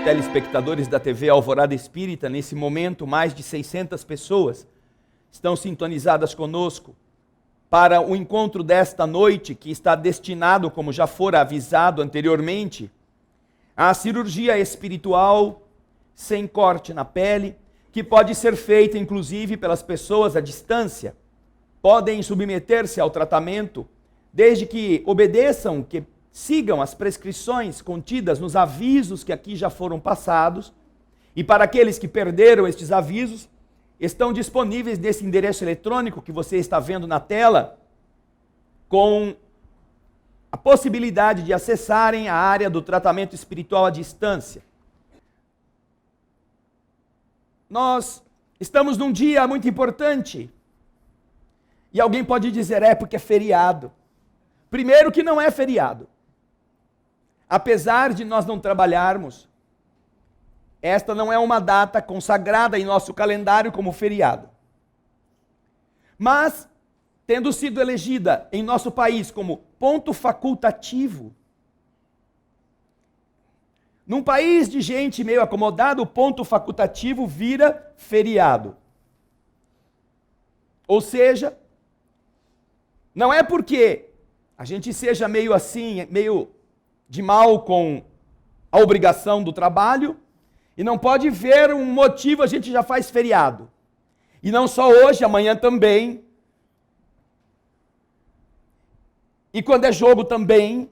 telespectadores da TV Alvorada Espírita. Nesse momento, mais de 600 pessoas estão sintonizadas conosco para o encontro desta noite, que está destinado, como já fora avisado anteriormente, à cirurgia espiritual sem corte na pele, que pode ser feita inclusive pelas pessoas à distância. Podem submeter-se ao tratamento, desde que obedeçam, que sigam as prescrições contidas nos avisos que aqui já foram passados. E para aqueles que perderam estes avisos, estão disponíveis nesse endereço eletrônico que você está vendo na tela, com a possibilidade de acessarem a área do tratamento espiritual à distância. Nós estamos num dia muito importante. E alguém pode dizer, porque é feriado. Primeiro que não é feriado. Apesar de nós não trabalharmos, esta não é uma data consagrada em nosso calendário como feriado. Mas, tendo sido elegida em nosso país como ponto facultativo, num país de gente meio acomodada, o ponto facultativo vira feriado. Ou seja, não é porque a gente seja meio assim, meio de mal com a obrigação do trabalho, e não pode ver um motivo, a gente já faz feriado. E não só hoje, amanhã também. E quando é jogo também.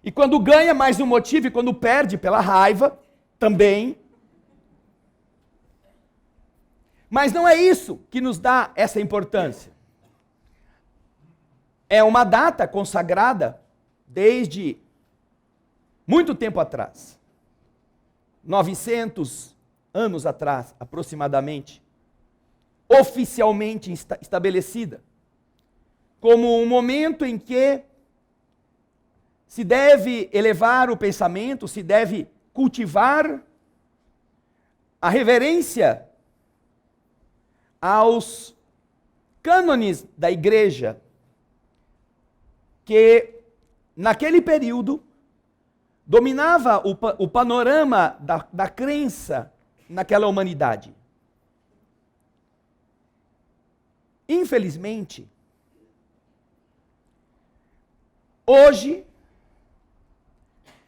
E quando ganha, mais um motivo, e quando perde pela raiva, também. Mas não é isso que nos dá essa importância. É uma data consagrada desde muito tempo atrás. 900 anos atrás, aproximadamente, oficialmente estabelecida, como um momento em que se deve elevar o pensamento, se deve cultivar a reverência aos cânones da igreja, que naquele período dominava o panorama da crença naquela humanidade. Infelizmente, hoje,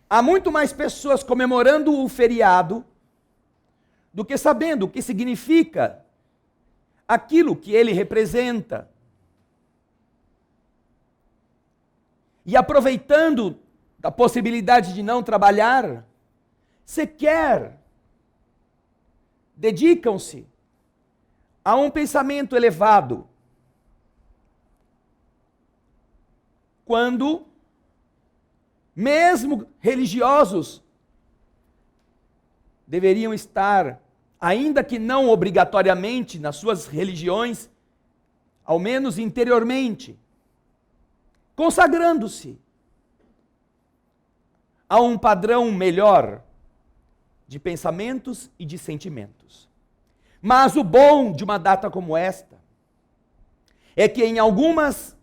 há muito mais pessoas comemorando o feriado do que sabendo o que significa aquilo que ele representa. E aproveitando da possibilidade de não trabalhar, sequer dedicam-se a um pensamento elevado, quando mesmo religiosos deveriam estar, ainda que não obrigatoriamente nas suas religiões, ao menos interiormente, consagrando-se a um padrão melhor de pensamentos e de sentimentos. Mas o bom de uma data como esta é que em algumas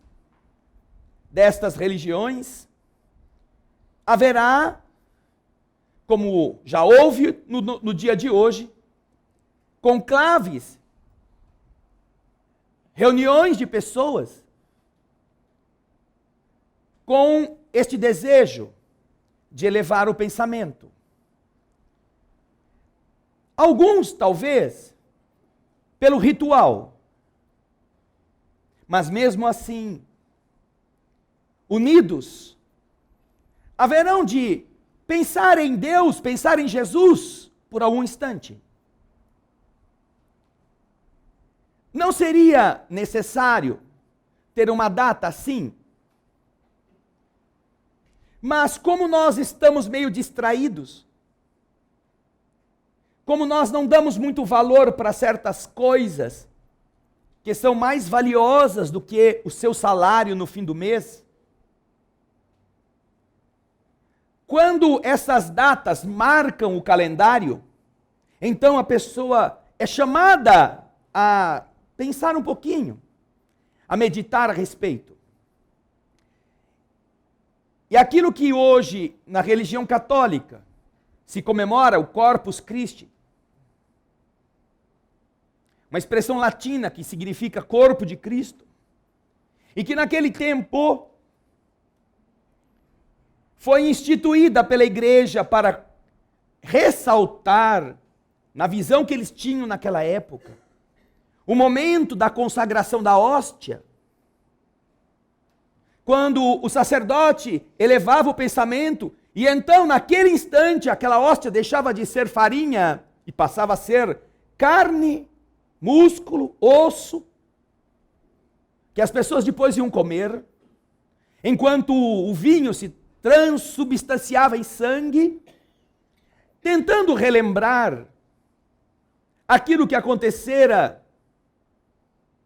destas religiões haverá, como já houve no dia de hoje, conclaves, reuniões de pessoas com este desejo de elevar o pensamento. Alguns, talvez, pelo ritual, mas mesmo assim, unidos, haverão de pensar em Deus, pensar em Jesus por algum instante. Não seria necessário ter uma data assim? Mas como nós estamos meio distraídos, como nós não damos muito valor para certas coisas que são mais valiosas do que o seu salário no fim do mês, quando essas datas marcam o calendário, então a pessoa é chamada a pensar um pouquinho, a meditar a respeito. E aquilo que hoje, na religião católica, se comemora o Corpus Christi, uma expressão latina que significa corpo de Cristo, e que naquele tempo foi instituída pela igreja para ressaltar, na visão que eles tinham naquela época, o momento da consagração da hóstia, quando o sacerdote elevava o pensamento, e então naquele instante aquela hóstia deixava de ser farinha e passava a ser carne, músculo, osso, que as pessoas depois iam comer, enquanto o vinho se transubstanciava em sangue, tentando relembrar aquilo que acontecera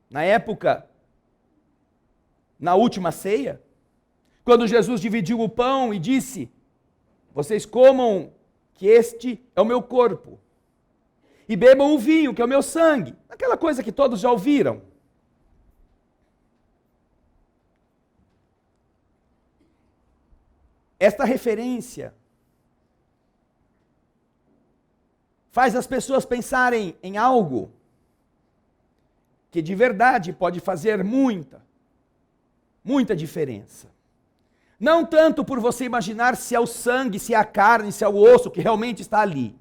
na época, na última ceia, quando Jesus dividiu o pão e disse: vocês comam, que este é o meu corpo, e bebam o vinho, que é o meu sangue. Aquela coisa que todos já ouviram. Esta referência faz as pessoas pensarem em algo que de verdade pode fazer muita diferença. Não tanto por você imaginar se é o sangue, se é a carne, se é o osso que realmente está ali.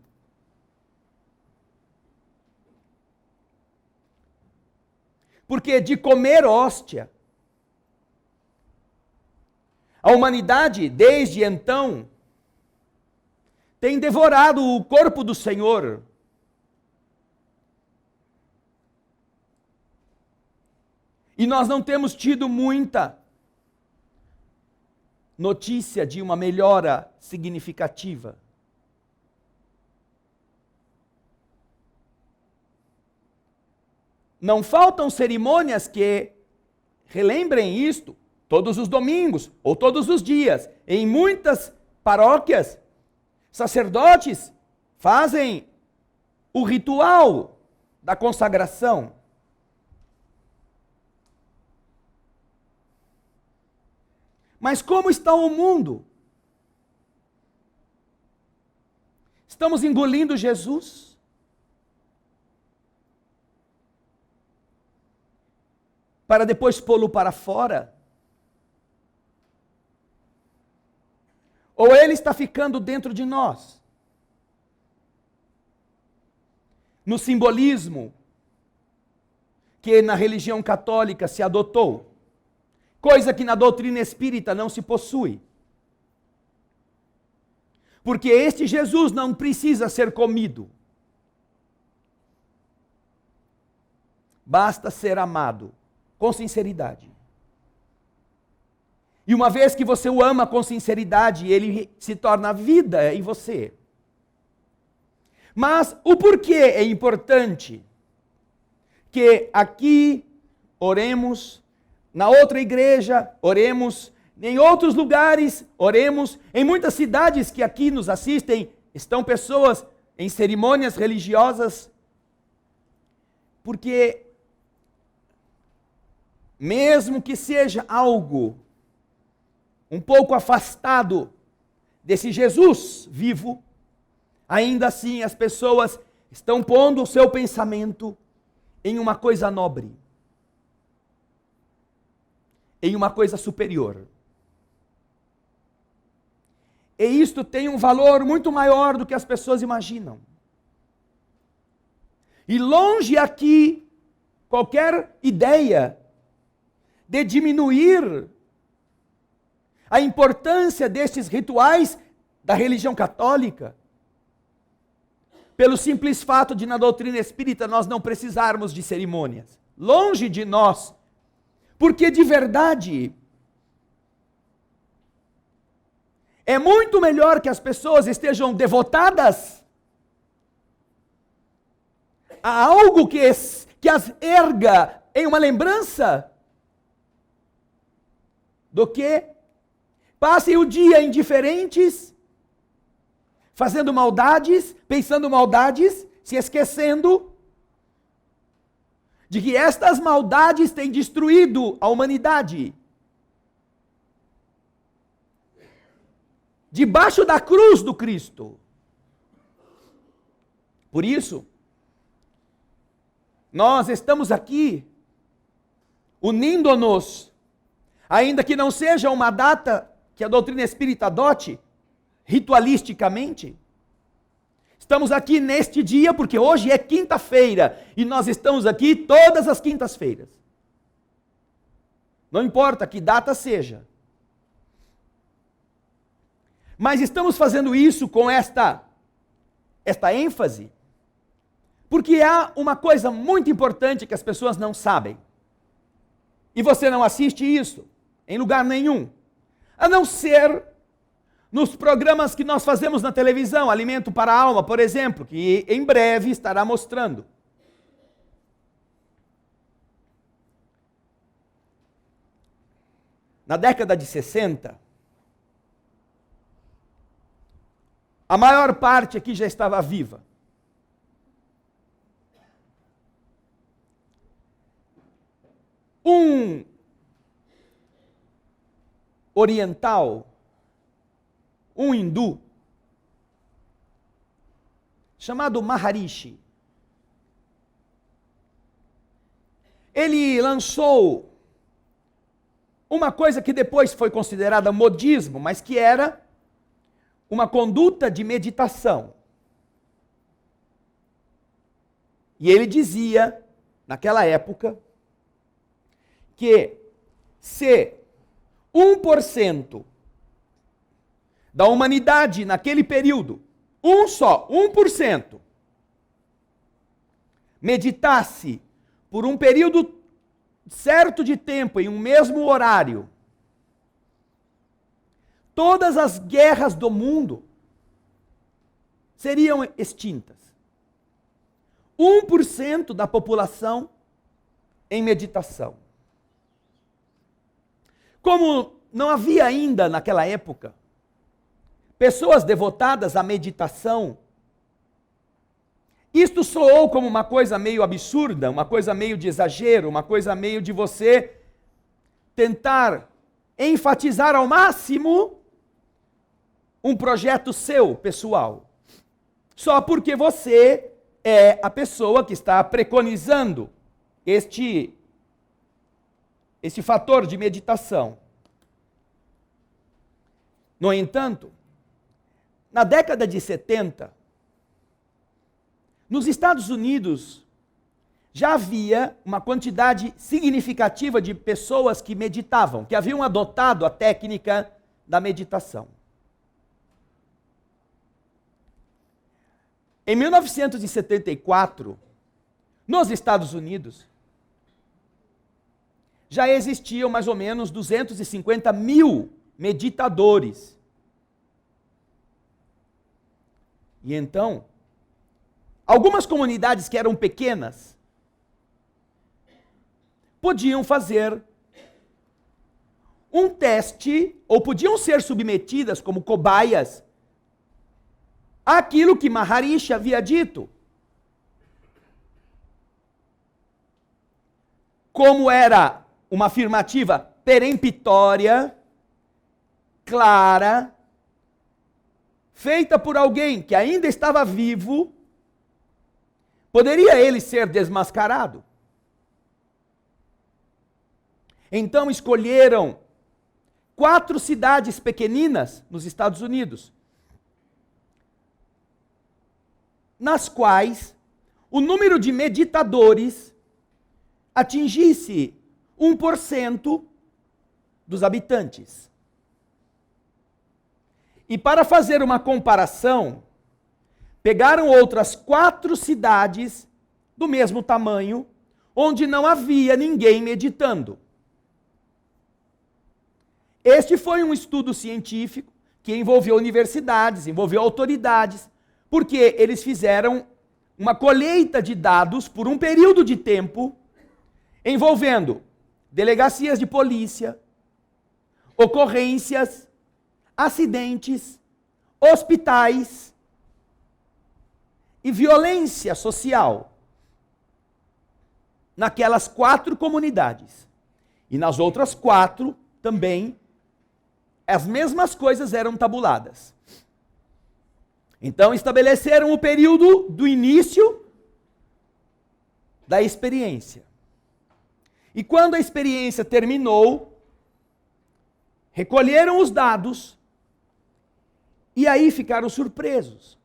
Porque de comer hóstia, a humanidade, desde então, tem devorado o corpo do Senhor. E nós não temos tido muita notícia de uma melhora significativa. Não faltam cerimônias que relembrem isto. Todos os domingos, ou todos os dias, em muitas paróquias, sacerdotes fazem o ritual da consagração. Mas como está o mundo? Estamos engolindo Jesus? Para depois pô-lo para fora? Ou ele está ficando dentro de nós? No simbolismo que na religião católica se adotou, coisa que na doutrina espírita não se possui. Porque este Jesus não precisa ser comido. Basta ser amado com sinceridade. E uma vez que você o ama com sinceridade, ele se torna vida em você. Mas o porquê é importante que aqui oremos, na outra igreja oremos, em outros lugares oremos, em muitas cidades que aqui nos assistem, estão pessoas em cerimônias religiosas, porque mesmo que seja algo um pouco afastado desse Jesus vivo, ainda assim as pessoas estão pondo o seu pensamento em uma coisa nobre, em uma coisa superior. E isto tem um valor muito maior do que as pessoas imaginam. E longe aqui qualquer ideia de diminuir a importância destes rituais da religião católica, pelo simples fato de na doutrina espírita nós não precisarmos de cerimônias. Longe de nós, porque de verdade é muito melhor que as pessoas estejam devotadas a algo que as erga em uma lembrança, do que passem o dia indiferentes, fazendo maldades, pensando maldades, se esquecendo de que estas maldades têm destruído a humanidade. Debaixo da cruz do Cristo. Por isso, nós estamos aqui unindo-nos, ainda que não seja uma data que a doutrina espírita adote ritualisticamente. Estamos aqui neste dia porque hoje é quinta-feira e nós estamos aqui todas as quintas-feiras. Não importa que data seja. Mas estamos fazendo isso com esta ênfase, porque há uma coisa muito importante que as pessoas não sabem. E você não assiste isso em lugar nenhum, a não ser nos programas que nós fazemos na televisão, Alimento para a Alma, por exemplo, que em breve estará mostrando. Na década de 60, a maior parte aqui já estava viva. Um oriental, um hindu, chamado Maharishi, ele lançou uma coisa que depois foi considerada modismo, mas que era uma conduta de meditação. E ele dizia, naquela época, que se 1% da humanidade naquele período, 1%, meditasse por um período certo de tempo, em um mesmo horário, todas as guerras do mundo seriam extintas. 1% da população em meditação. Como não havia ainda naquela época pessoas devotadas à meditação, isto soou como uma coisa meio absurda, uma coisa meio de exagero, uma coisa meio de você tentar enfatizar ao máximo um projeto seu, pessoal. Só porque você é a pessoa que está preconizando este fator de meditação. No entanto, na década de 70, nos Estados Unidos, já havia uma quantidade significativa de pessoas que meditavam, que haviam adotado a técnica da meditação. Em 1974, nos Estados Unidos, já existiam mais ou menos 250 mil meditadores. E então, algumas comunidades que eram pequenas podiam fazer um teste, ou podiam ser submetidas como cobaias àquilo que Maharishi havia dito. Como era uma afirmativa peremptória, clara, feita por alguém que ainda estava vivo, poderia ele ser desmascarado? Então escolheram 4 cidades pequeninas nos Estados Unidos, nas quais o número de meditadores atingisse 1% dos habitantes. E para fazer uma comparação, pegaram outras 4 cidades do mesmo tamanho, onde não havia ninguém meditando. Este foi um estudo científico que envolveu universidades, envolveu autoridades, porque eles fizeram uma colheita de dados por um período de tempo, envolvendo delegacias de polícia, ocorrências, acidentes, hospitais e violência social naquelas 4 comunidades. E nas outras 4 também as mesmas coisas eram tabuladas. Então estabeleceram o período do início da experiência. E quando a experiência terminou, recolheram os dados e aí ficaram surpresos.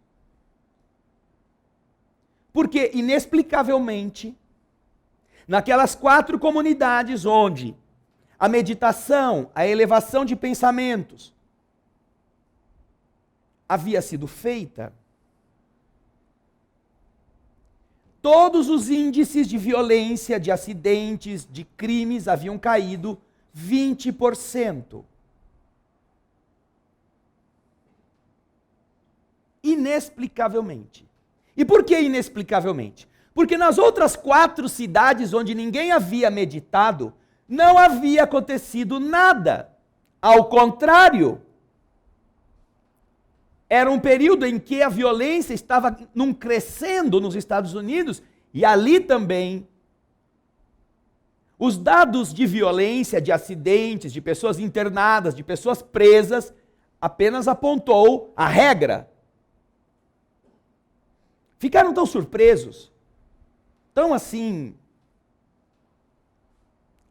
Porque, inexplicavelmente, naquelas 4 comunidades onde a meditação, a elevação de pensamentos havia sido feita, todos os índices de violência, de acidentes, de crimes haviam caído 20%. Inexplicavelmente. E por que inexplicavelmente? Porque nas outras 4 cidades onde ninguém havia meditado, não havia acontecido nada. Ao contrário, era um período em que a violência estava crescendo nos Estados Unidos, e ali também os dados de violência, de acidentes, de pessoas internadas, de pessoas presas, apenas apontou a regra. Ficaram tão surpresos, tão assim,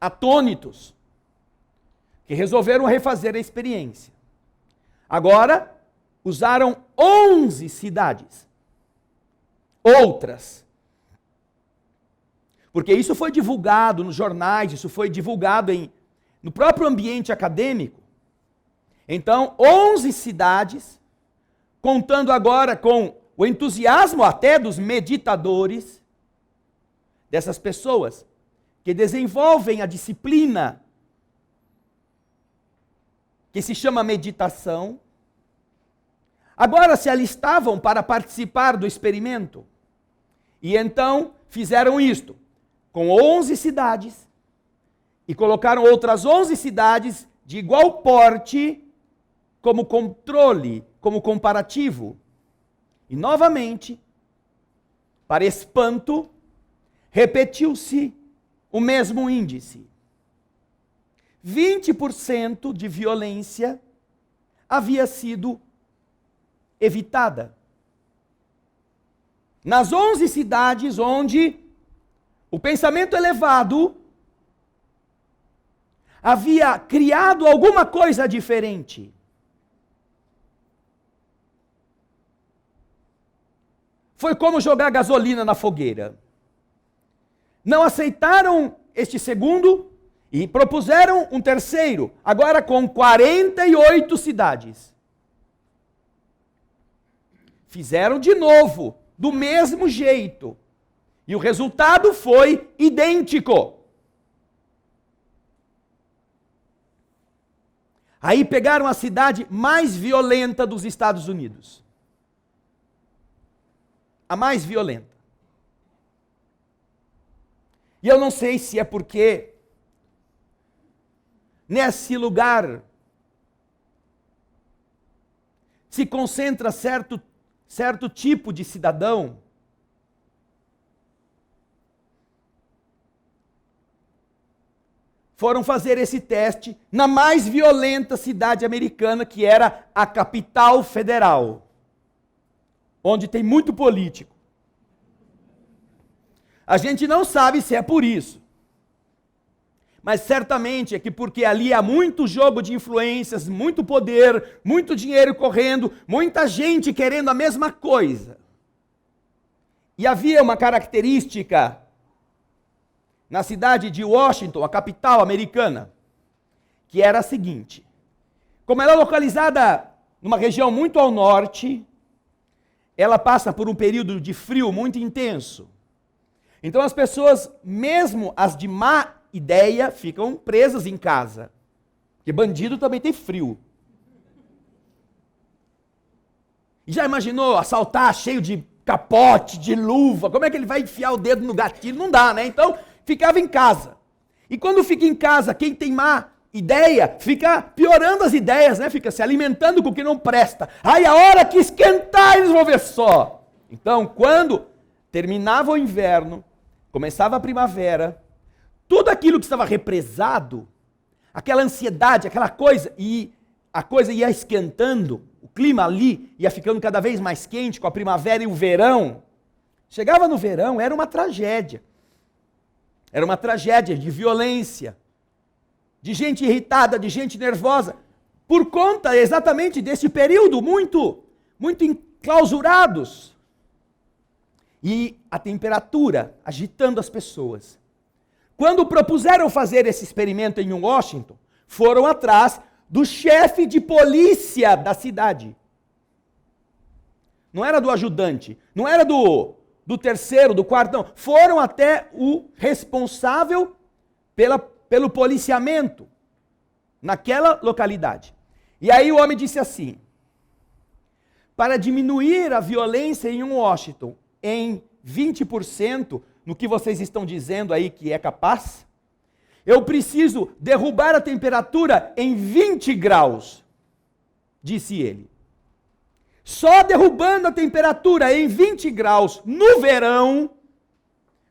atônitos, que resolveram refazer a experiência. Agora, usaram 11 cidades, outras. Porque isso foi divulgado nos jornais, isso foi divulgado no próprio ambiente acadêmico. Então, 11 cidades, contando agora com o entusiasmo até dos meditadores, dessas pessoas que desenvolvem a disciplina que se chama meditação, agora se alistavam para participar do experimento. E então fizeram isto com 11 cidades e colocaram outras 11 cidades de igual porte como controle, como comparativo. E novamente, para espanto, repetiu-se o mesmo índice. 20% de violência havia sido evitada. Nas 11 cidades onde o pensamento elevado havia criado alguma coisa diferente. Foi como jogar gasolina na fogueira. Não aceitaram este segundo e propuseram um terceiro, agora com 48 cidades. Fizeram de novo, do mesmo jeito. E o resultado foi idêntico. Aí pegaram a cidade mais violenta dos Estados Unidos. A mais violenta. E eu não sei se é porque nesse lugar se concentra certo tipo de cidadão foram fazer esse teste na mais violenta cidade americana, que era a capital federal, onde tem muito político. A gente não sabe se é por isso. Mas certamente é que porque ali há muito jogo de influências, muito poder, muito dinheiro correndo, muita gente querendo a mesma coisa. E havia uma característica na cidade de Washington, a capital americana, que era a seguinte: como ela é localizada numa região muito ao norte, ela passa por um período de frio muito intenso. Então as pessoas, mesmo as de má ideia, ficam presas em casa. Porque bandido também tem frio. E já imaginou assaltar cheio de capote, de luva? Como é que ele vai enfiar o dedo no gatilho? Não dá, né? Então ficava em casa. E quando fica em casa, quem tem má ideia, fica piorando as ideias, né? Fica se alimentando com o que não presta. Aí a hora que esquentar, eles vão ver só. Então, quando terminava o inverno, começava a primavera, tudo aquilo que estava represado, aquela ansiedade, aquela coisa, e a coisa ia esquentando, o clima ali ia ficando cada vez mais quente com a primavera e o verão. Chegava no verão, era uma tragédia. Era uma tragédia de violência, de gente irritada, de gente nervosa, por conta exatamente desse período muito enclausurados. E a temperatura agitando as pessoas. Quando propuseram fazer esse experimento em Washington, foram atrás do chefe de polícia da cidade. Não era do ajudante, não era do terceiro, do quarto, não. Foram até o responsável pelo policiamento naquela localidade. E aí o homem disse assim: para diminuir a violência em Washington em 20%, no que vocês estão dizendo aí que é capaz, eu preciso derrubar a temperatura em 20 graus, disse ele. Só derrubando a temperatura em 20 graus no verão,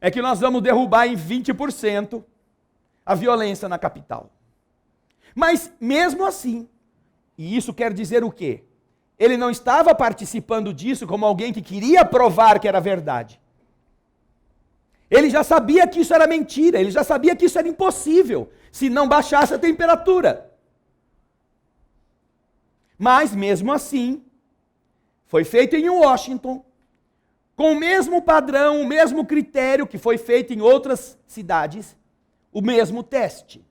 é que nós vamos derrubar em 20% a violência na capital. Mas mesmo assim, e isso quer dizer o quê? Ele não estava participando disso como alguém que queria provar que era verdade. Ele já sabia que isso era mentira, ele já sabia que isso era impossível, se não baixasse a temperatura. Mas mesmo assim, foi feito em Washington, com o mesmo padrão, o mesmo critério que foi feito em outras cidades, o mesmo teste.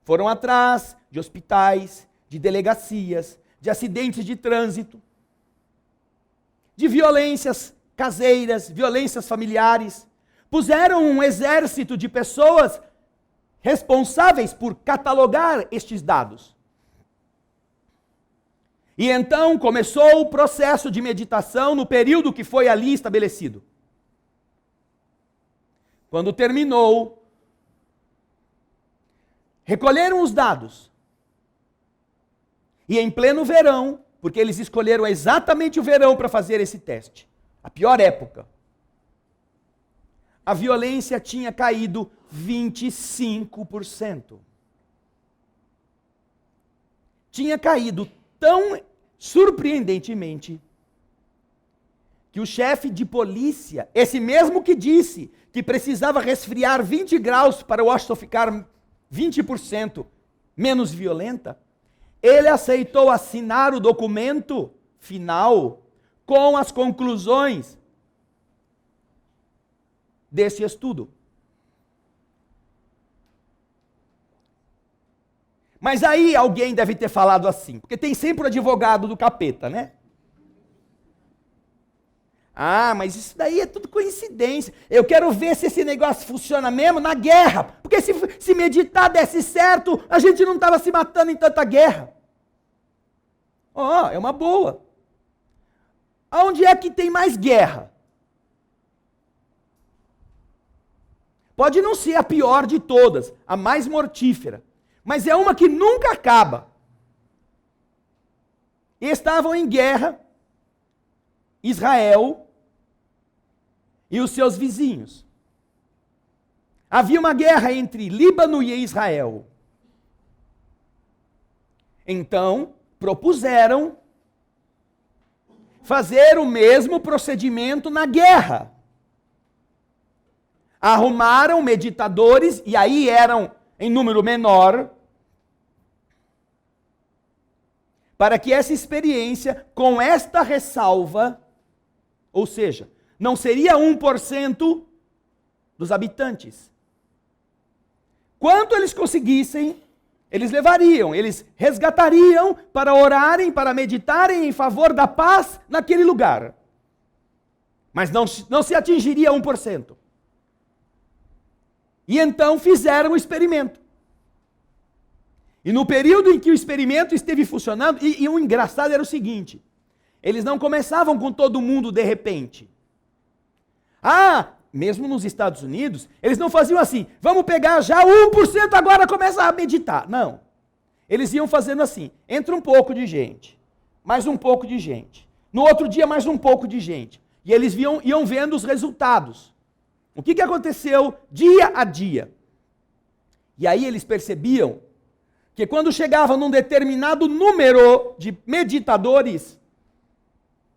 Foram atrás de hospitais, de delegacias, de acidentes de trânsito, de violências caseiras, violências familiares. Puseram um exército de pessoas responsáveis por catalogar estes dados. E então começou o processo de meditação no período que foi ali estabelecido. Quando terminou, recolheram os dados. E em pleno verão, porque eles escolheram exatamente o verão para fazer esse teste, a pior época, a violência tinha caído 25%. Tinha caído tão surpreendentemente que o chefe de polícia, esse mesmo que disse que precisava resfriar 20 graus para Washington ficar 20% menos violenta, ele aceitou assinar o documento final com as conclusões desse estudo. Mas aí alguém deve ter falado assim, porque tem sempre o advogado do capeta, né? Ah, mas isso daí é tudo coincidência. Eu quero ver se esse negócio funciona mesmo na guerra. Porque se meditar desse certo, a gente não estava se matando em tanta guerra. É uma boa. Aonde é que tem mais guerra? Pode não ser a pior de todas, a mais mortífera, mas é uma que nunca acaba. E estavam em guerra Israel e os seus vizinhos. Havia uma guerra entre Líbano e Israel. Então, propuseram fazer o mesmo procedimento na guerra. Arrumaram meditadores, e aí eram em número menor, para que essa experiência, com esta ressalva, ou seja, não seria 1% dos habitantes. Quanto eles conseguissem, eles levariam, eles resgatariam para orarem, para meditarem em favor da paz naquele lugar. Mas não se atingiria 1%. E então fizeram o experimento. E no período em que o experimento esteve funcionando, e o engraçado era o seguinte, eles não começavam com todo mundo de repente. Mesmo nos Estados Unidos, eles não faziam assim, vamos pegar já 1% agora, começa a meditar. Não. Eles iam fazendo assim, entra um pouco de gente, mais um pouco de gente. No outro dia, mais um pouco de gente. E eles iam vendo os resultados. O que aconteceu dia a dia? E aí eles percebiam que quando chegava num determinado número de meditadores,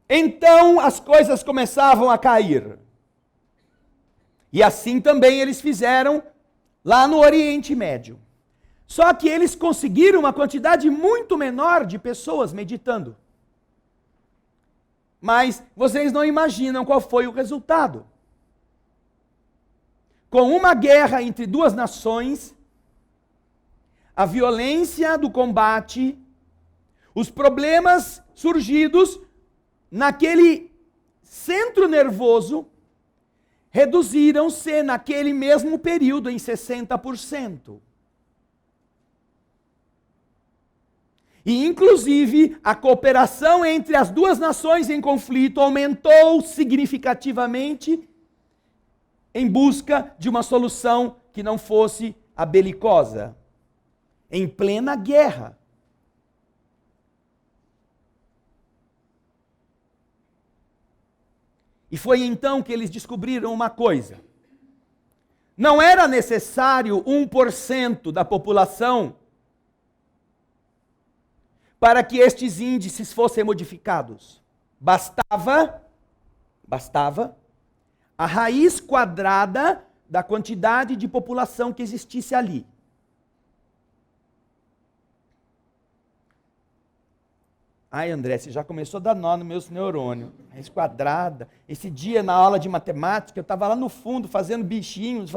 então as coisas começavam a cair. E assim também eles fizeram lá no Oriente Médio. Só que eles conseguiram uma quantidade muito menor de pessoas meditando. Mas vocês não imaginam qual foi o resultado. Com uma guerra entre duas nações, a violência do combate, os problemas surgidos naquele centro nervoso, reduziram-se naquele mesmo período em 60%. E, inclusive, a cooperação entre as duas nações em conflito aumentou significativamente em busca de uma solução que não fosse a belicosa, em plena guerra. E foi então que eles descobriram uma coisa. Não era necessário 1% da população para que estes índices fossem modificados. Bastava a raiz quadrada da quantidade de população que existisse ali. Ai, André, você já começou a dar nó no meus neurônios. Raiz quadrada. Esse dia, na aula de matemática, eu estava lá no fundo, fazendo bichinhos,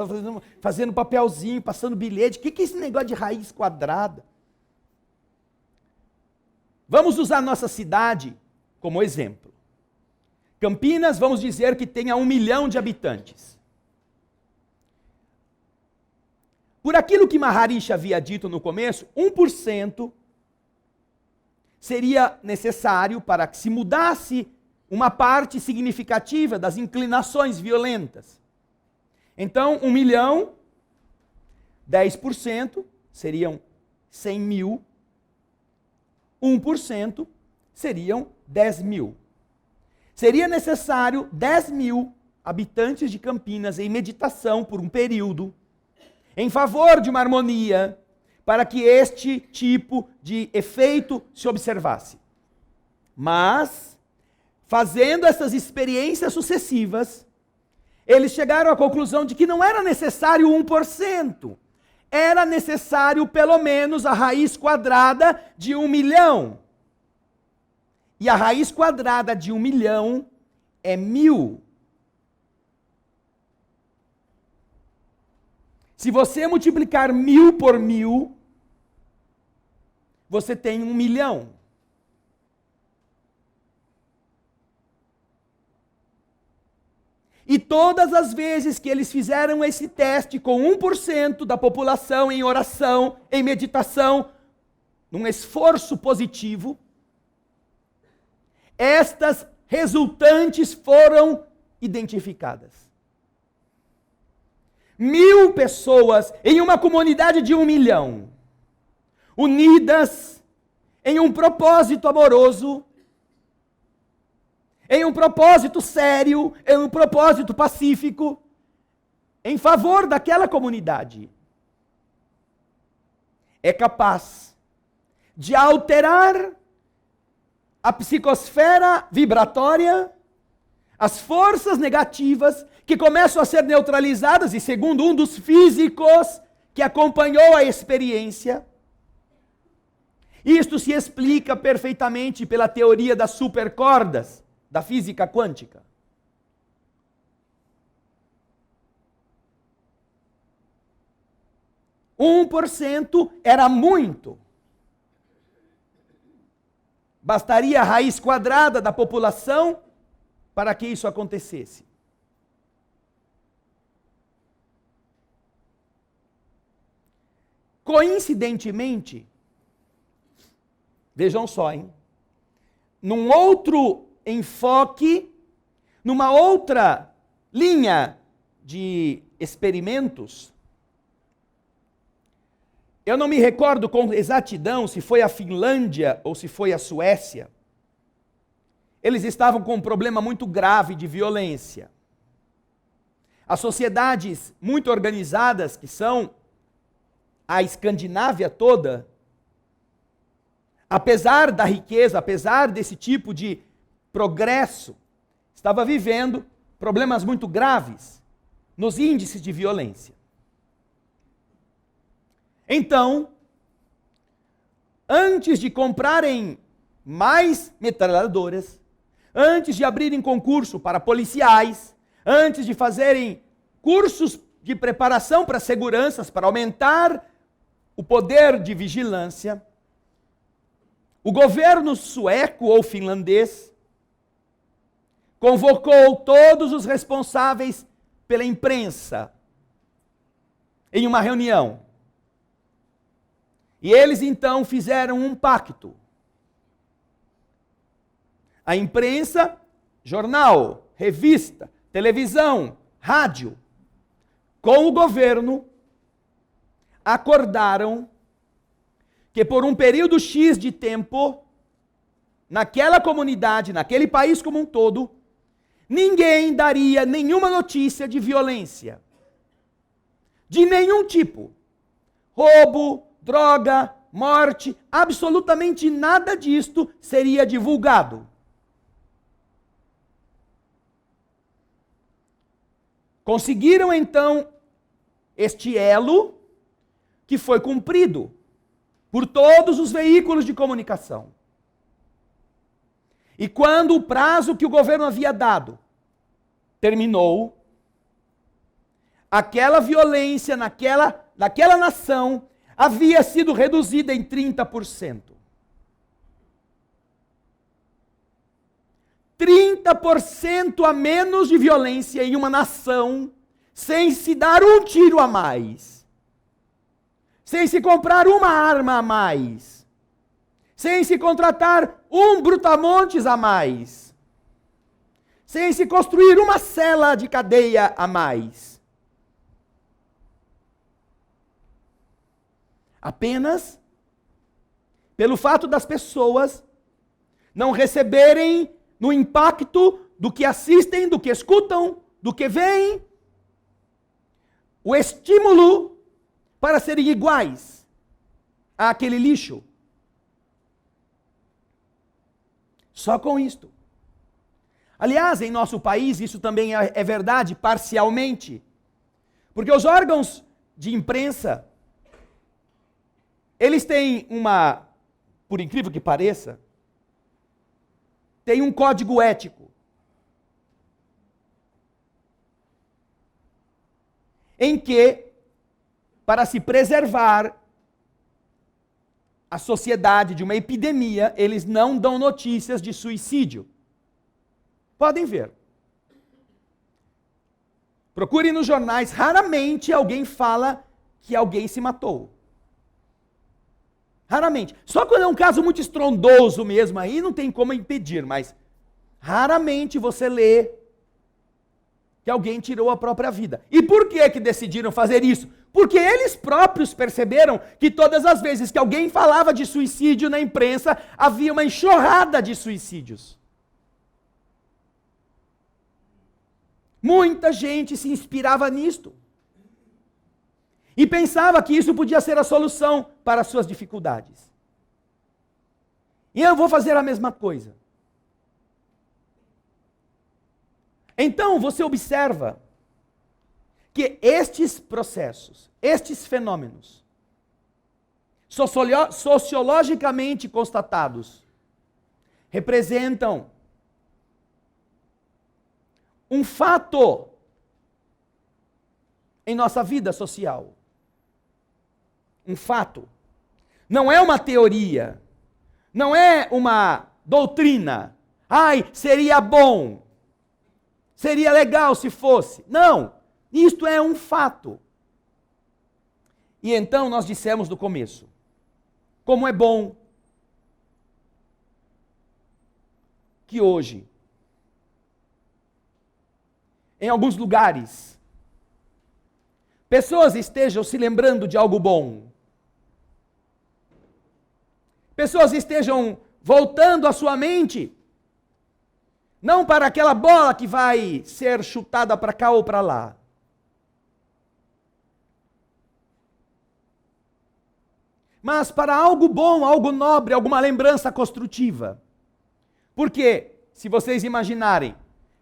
fazendo papelzinho, passando bilhete. O que é esse negócio de raiz quadrada? Vamos usar nossa cidade como exemplo. Campinas, vamos dizer que tenha 1 milhão de habitantes. Por aquilo que Maharishi havia dito no começo, 1% seria necessário para que se mudasse uma parte significativa das inclinações violentas. Então, 1 milhão, 10% seriam 100 mil, 1% seriam 10 mil. Seria necessário 10 mil habitantes de Campinas em meditação por um período, em favor de uma harmonia, para que este tipo de efeito se observasse. Mas, fazendo essas experiências sucessivas, eles chegaram à conclusão de que não era necessário 1%. Era necessário pelo menos a raiz quadrada de 1 milhão. E a raiz quadrada de 1 milhão é 1000. Se você multiplicar 1000 por 1000, você tem 1 milhão. E todas as vezes que eles fizeram esse teste com 1% da população em oração, em meditação, num esforço positivo, estas resultantes foram identificadas. 1000 pessoas em uma comunidade de 1 milhão, unidas em um propósito amoroso, em um propósito sério, em um propósito pacífico, em favor daquela comunidade, é capaz de alterar a psicosfera vibratória, as forças negativas que começam a ser neutralizadas, e segundo um dos físicos que acompanhou a experiência, isto se explica perfeitamente pela teoria das supercordas, da física quântica. Um 1% era muito. Bastaria a raiz quadrada da população para que isso acontecesse. Coincidentemente, vejam só, hein? Num outro enfoque, numa outra linha de experimentos, eu não me recordo com exatidão se foi a Finlândia ou se foi a Suécia. Eles estavam com um problema muito grave de violência. As sociedades muito organizadas, que são a Escandinávia toda, apesar da riqueza, apesar desse tipo de progresso, estava vivendo problemas muito graves nos índices de violência. Então, antes de comprarem mais metralhadoras, antes de abrirem concurso para policiais, antes de fazerem cursos de preparação para seguranças, para aumentar o poder de vigilância, o governo sueco ou finlandês convocou todos os responsáveis pela imprensa em uma reunião. E eles então fizeram um pacto. A imprensa, jornal, revista, televisão, rádio, com o governo, acordaram que por um período X de tempo, naquela comunidade, naquele país como um todo, ninguém daria nenhuma notícia de violência. De nenhum tipo. Roubo, droga, morte, absolutamente nada disto seria divulgado. Conseguiram então este elo que foi cumprido por todos os veículos de comunicação. E quando o prazo que o governo havia dado terminou, aquela violência naquela nação havia sido reduzida em 30%. 30% a menos de violência em uma nação, sem se dar um tiro a mais, sem se comprar uma arma a mais, sem se contratar um brutamontes a mais, sem se construir uma cela de cadeia a mais. Apenas pelo fato das pessoas não receberem no impacto do que assistem, do que escutam, do que veem, o estímulo para serem iguais àquele lixo. Só com isto. Aliás, em nosso país, isso também é verdade parcialmente. Porque os órgãos de imprensa, eles têm por incrível que pareça, tem um código ético. Em que, para se preservar a sociedade de uma epidemia, eles não dão notícias de suicídio. Podem ver. Procurem nos jornais, raramente alguém fala que alguém se matou. Raramente. Só quando é um caso muito estrondoso mesmo, aí não tem como impedir, mas raramente você lê que alguém tirou a própria vida. E por que decidiram fazer isso? Porque eles próprios perceberam que todas as vezes que alguém falava de suicídio na imprensa, havia uma enxurrada de suicídios. Muita gente se inspirava nisto. E pensava que isso podia ser a solução para as suas dificuldades. E eu vou fazer a mesma coisa. Então, você observa que estes processos, estes fenômenos, sociologicamente constatados, representam um fato em nossa vida social. Um fato. Não é uma teoria. Não é uma doutrina. Ai, seria bom. Seria legal se fosse. Não. Isto é um fato. E então nós dissemos no começo, como é bom que hoje, em alguns lugares, pessoas estejam se lembrando de algo bom. Pessoas estejam voltando a sua mente, não para aquela bola que vai ser chutada para cá ou para lá. mas para algo bom, algo nobre, alguma lembrança construtiva. Porque, se vocês imaginarem,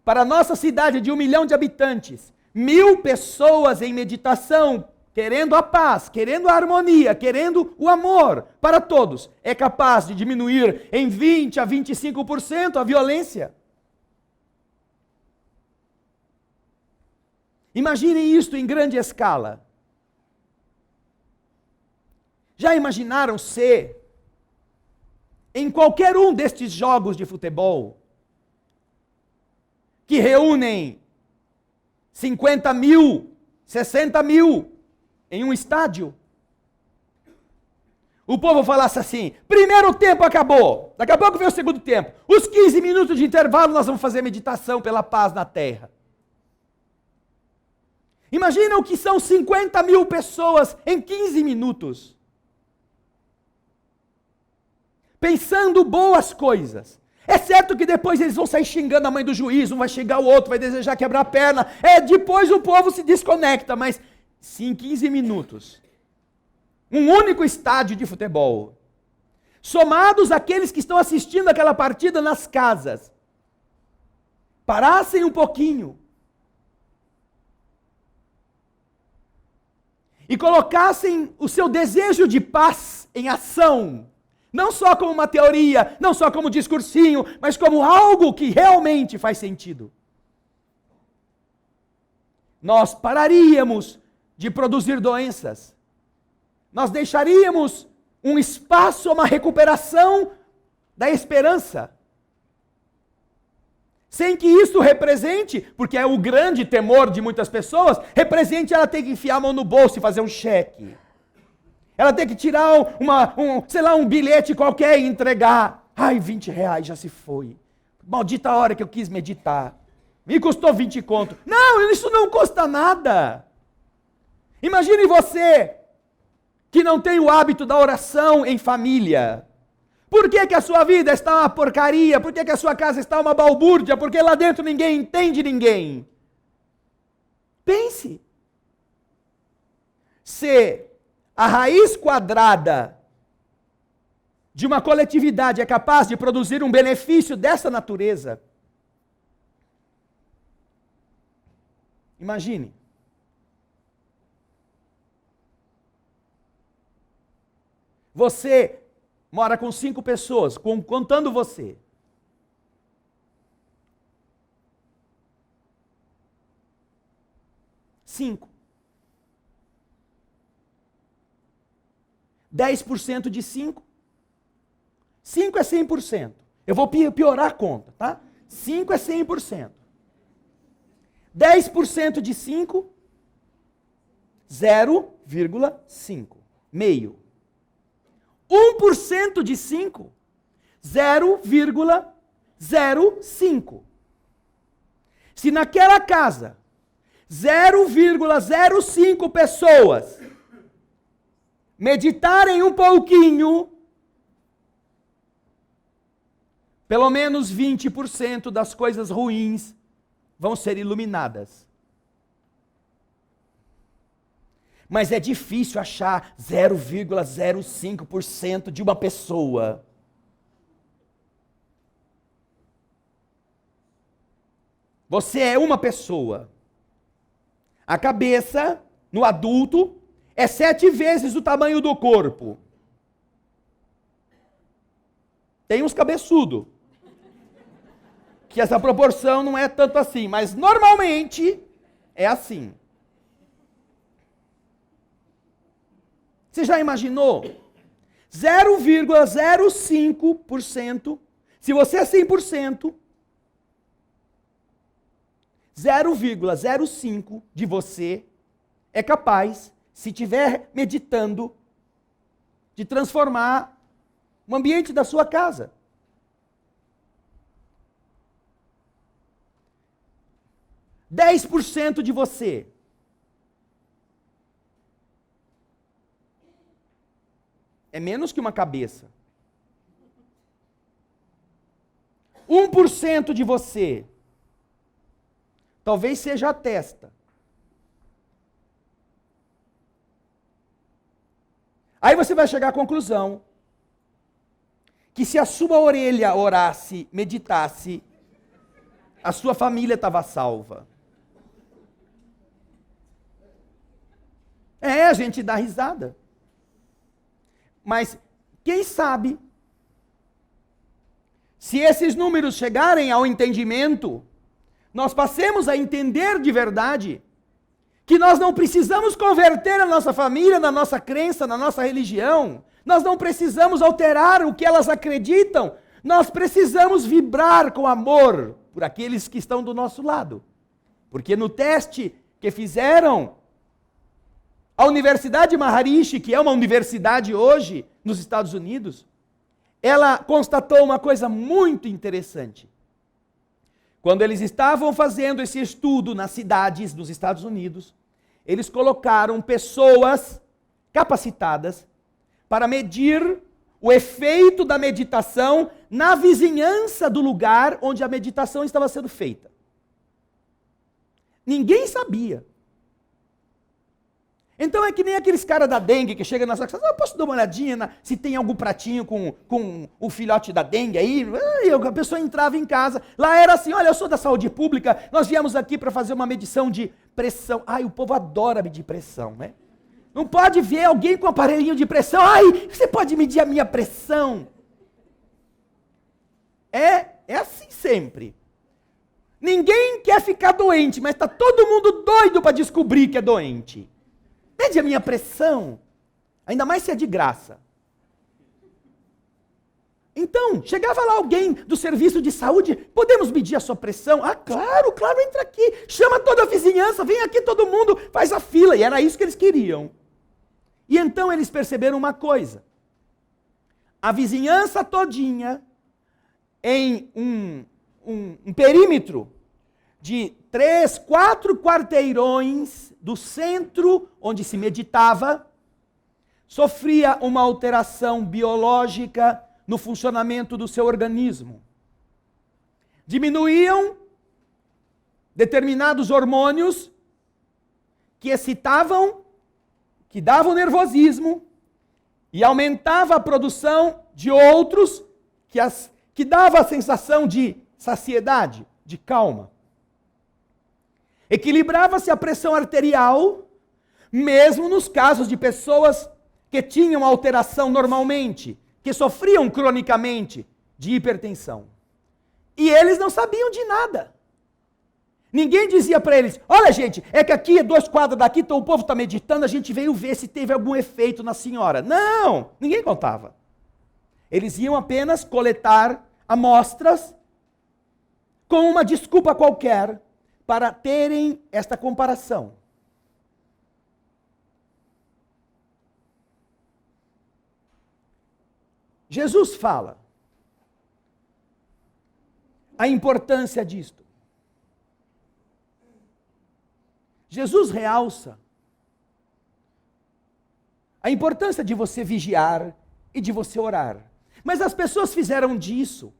para a nossa cidade de 1 milhão de habitantes, 1000 pessoas em meditação, querendo a paz, querendo a harmonia, querendo o amor para todos, é capaz de diminuir em 20 a 25% a violência. Imaginem isto em grande escala. Já imaginaram se, em qualquer um destes jogos de futebol, que reúnem 50 mil, 60 mil em um estádio, o povo falasse assim: primeiro tempo acabou, daqui a pouco vem o segundo tempo, os 15 minutos de intervalo nós vamos fazer meditação pela paz na terra. Imagina o que são 50 mil pessoas em 15 minutos. Pensando boas coisas. É certo que depois eles vão sair xingando a mãe do juiz, um vai xingar o outro, vai desejar quebrar a perna. Depois o povo se desconecta, mas se em 15 minutos, um único estádio de futebol, somados aqueles que estão assistindo aquela partida nas casas, parassem um pouquinho, e colocassem o seu desejo de paz em ação, não só como uma teoria, não só como discursinho, mas como algo que realmente faz sentido. Nós pararíamos de produzir doenças. Nós deixaríamos um espaço, uma recuperação da esperança. Sem que isso represente, porque é o grande temor de muitas pessoas, represente ela ter que enfiar a mão no bolso e fazer um cheque. Ela ter que tirar um bilhete qualquer e entregar. Ai, 20 reais já se foi. Maldita hora que eu quis meditar. Me custou 20 conto. Não, isso não custa nada. Imagine você que não tem o hábito da oração em família. Por que a sua vida está uma porcaria? Por que a sua casa está uma balbúrdia? Porque lá dentro ninguém entende ninguém. Pense. Se a raiz quadrada de uma coletividade é capaz de produzir um benefício dessa natureza, imagine. Você mora com 5 pessoas, contando você. Cinco. 10% de 5. 5 é 100%. Eu vou piorar a conta, tá? 5 é 100%. 10% de 5, 0,5. Meio. 1% de 5, 0,05. Se naquela casa 0,05 pessoas meditarem um pouquinho, pelo menos 20% das coisas ruins vão ser iluminadas. Mas é difícil achar 0,05% de uma pessoa. Você é uma pessoa. A cabeça, no adulto, é 7 vezes o tamanho do corpo. Tem uns cabeçudos, que essa proporção não é tanto assim, mas normalmente é assim. Você já imaginou? 0,05%, se você é 100%, 0,05 de você é capaz, se estiver meditando, de transformar o ambiente da sua casa. – 10% de você é menos que uma cabeça. 1% de você talvez seja a testa. Aí você vai chegar à conclusão que se a sua orelha orasse, meditasse, a sua família estava salva. A gente dá risada. Mas quem sabe, se esses números chegarem ao entendimento, nós passemos a entender de verdade que nós não precisamos converter a nossa família na nossa crença, na nossa religião. Nós não precisamos alterar o que elas acreditam. Nós precisamos vibrar com amor por aqueles que estão do nosso lado. Porque no teste que fizeram, a Universidade Maharishi, que é uma universidade hoje nos Estados Unidos, ela constatou uma coisa muito interessante. Quando eles estavam fazendo esse estudo nas cidades dos Estados Unidos, eles colocaram pessoas capacitadas para medir o efeito da meditação na vizinhança do lugar onde a meditação estava sendo feita. Ninguém sabia. Então é que nem aqueles caras da dengue que chegam na sua casa, posso dar uma olhadinha se tem algum pratinho com o filhote da dengue aí? A pessoa entrava em casa, lá era assim, olha, eu sou da saúde pública, nós viemos aqui para fazer uma medição de pressão. Ai, o povo adora medir pressão, né? Não pode ver alguém com aparelhinho de pressão, ai, você pode medir a minha pressão. É assim sempre. Ninguém quer ficar doente, mas está todo mundo doido para descobrir que é doente. Mede a minha pressão, ainda mais se é de graça. Então, chegava lá alguém do serviço de saúde, podemos medir a sua pressão? Ah, claro, entra aqui, chama toda a vizinhança, vem aqui todo mundo, faz a fila. E era isso que eles queriam. E então eles perceberam uma coisa. A vizinhança todinha, em um perímetro de 3, 4 quarteirões do centro onde se meditava, sofria uma alteração biológica no funcionamento do seu organismo. Diminuíam determinados hormônios que excitavam, que davam nervosismo, e aumentava a produção de outros que dava a sensação de saciedade, de calma. Equilibrava-se a pressão arterial, mesmo nos casos de pessoas que tinham alteração normalmente, que sofriam cronicamente de hipertensão. E eles não sabiam de nada. Ninguém dizia para eles, olha gente, é que aqui 2 quadras daqui, então o povo está meditando, a gente veio ver se teve algum efeito na senhora. Não, ninguém contava. Eles iam apenas coletar amostras com uma desculpa qualquer para terem esta comparação. Jesus fala a importância disto. Jesus realça a importância de você vigiar e de você orar. Mas as pessoas fizeram disso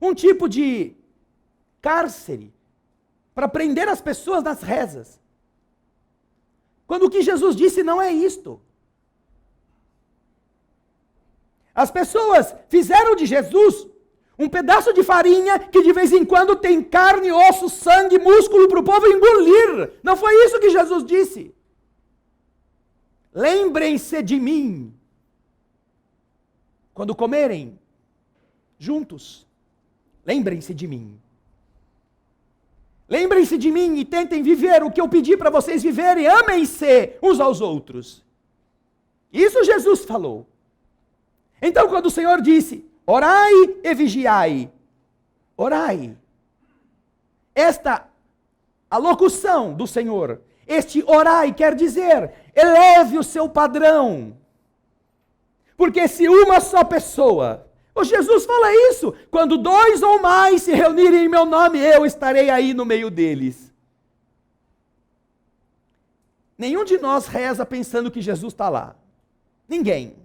um tipo de cárcere para prender as pessoas nas rezas. Quando o que Jesus disse não é isto. As pessoas fizeram de Jesus um pedaço de farinha que de vez em quando tem carne, osso, sangue, músculo para o povo engolir. Não foi isso que Jesus disse. Lembrem-se de mim quando comerem juntos. Lembrem-se de mim. Lembrem-se de mim e tentem viver o que eu pedi para vocês viverem. Amem-se uns aos outros. Isso Jesus falou. Então, quando o Senhor disse, orai e vigiai, orai. Esta alocução do Senhor, este orai quer dizer, eleve o seu padrão. Porque se uma só pessoa, o Jesus fala isso, quando 2 ou mais se reunirem em meu nome, eu estarei aí no meio deles. Nenhum de nós reza pensando que Jesus está lá. Ninguém.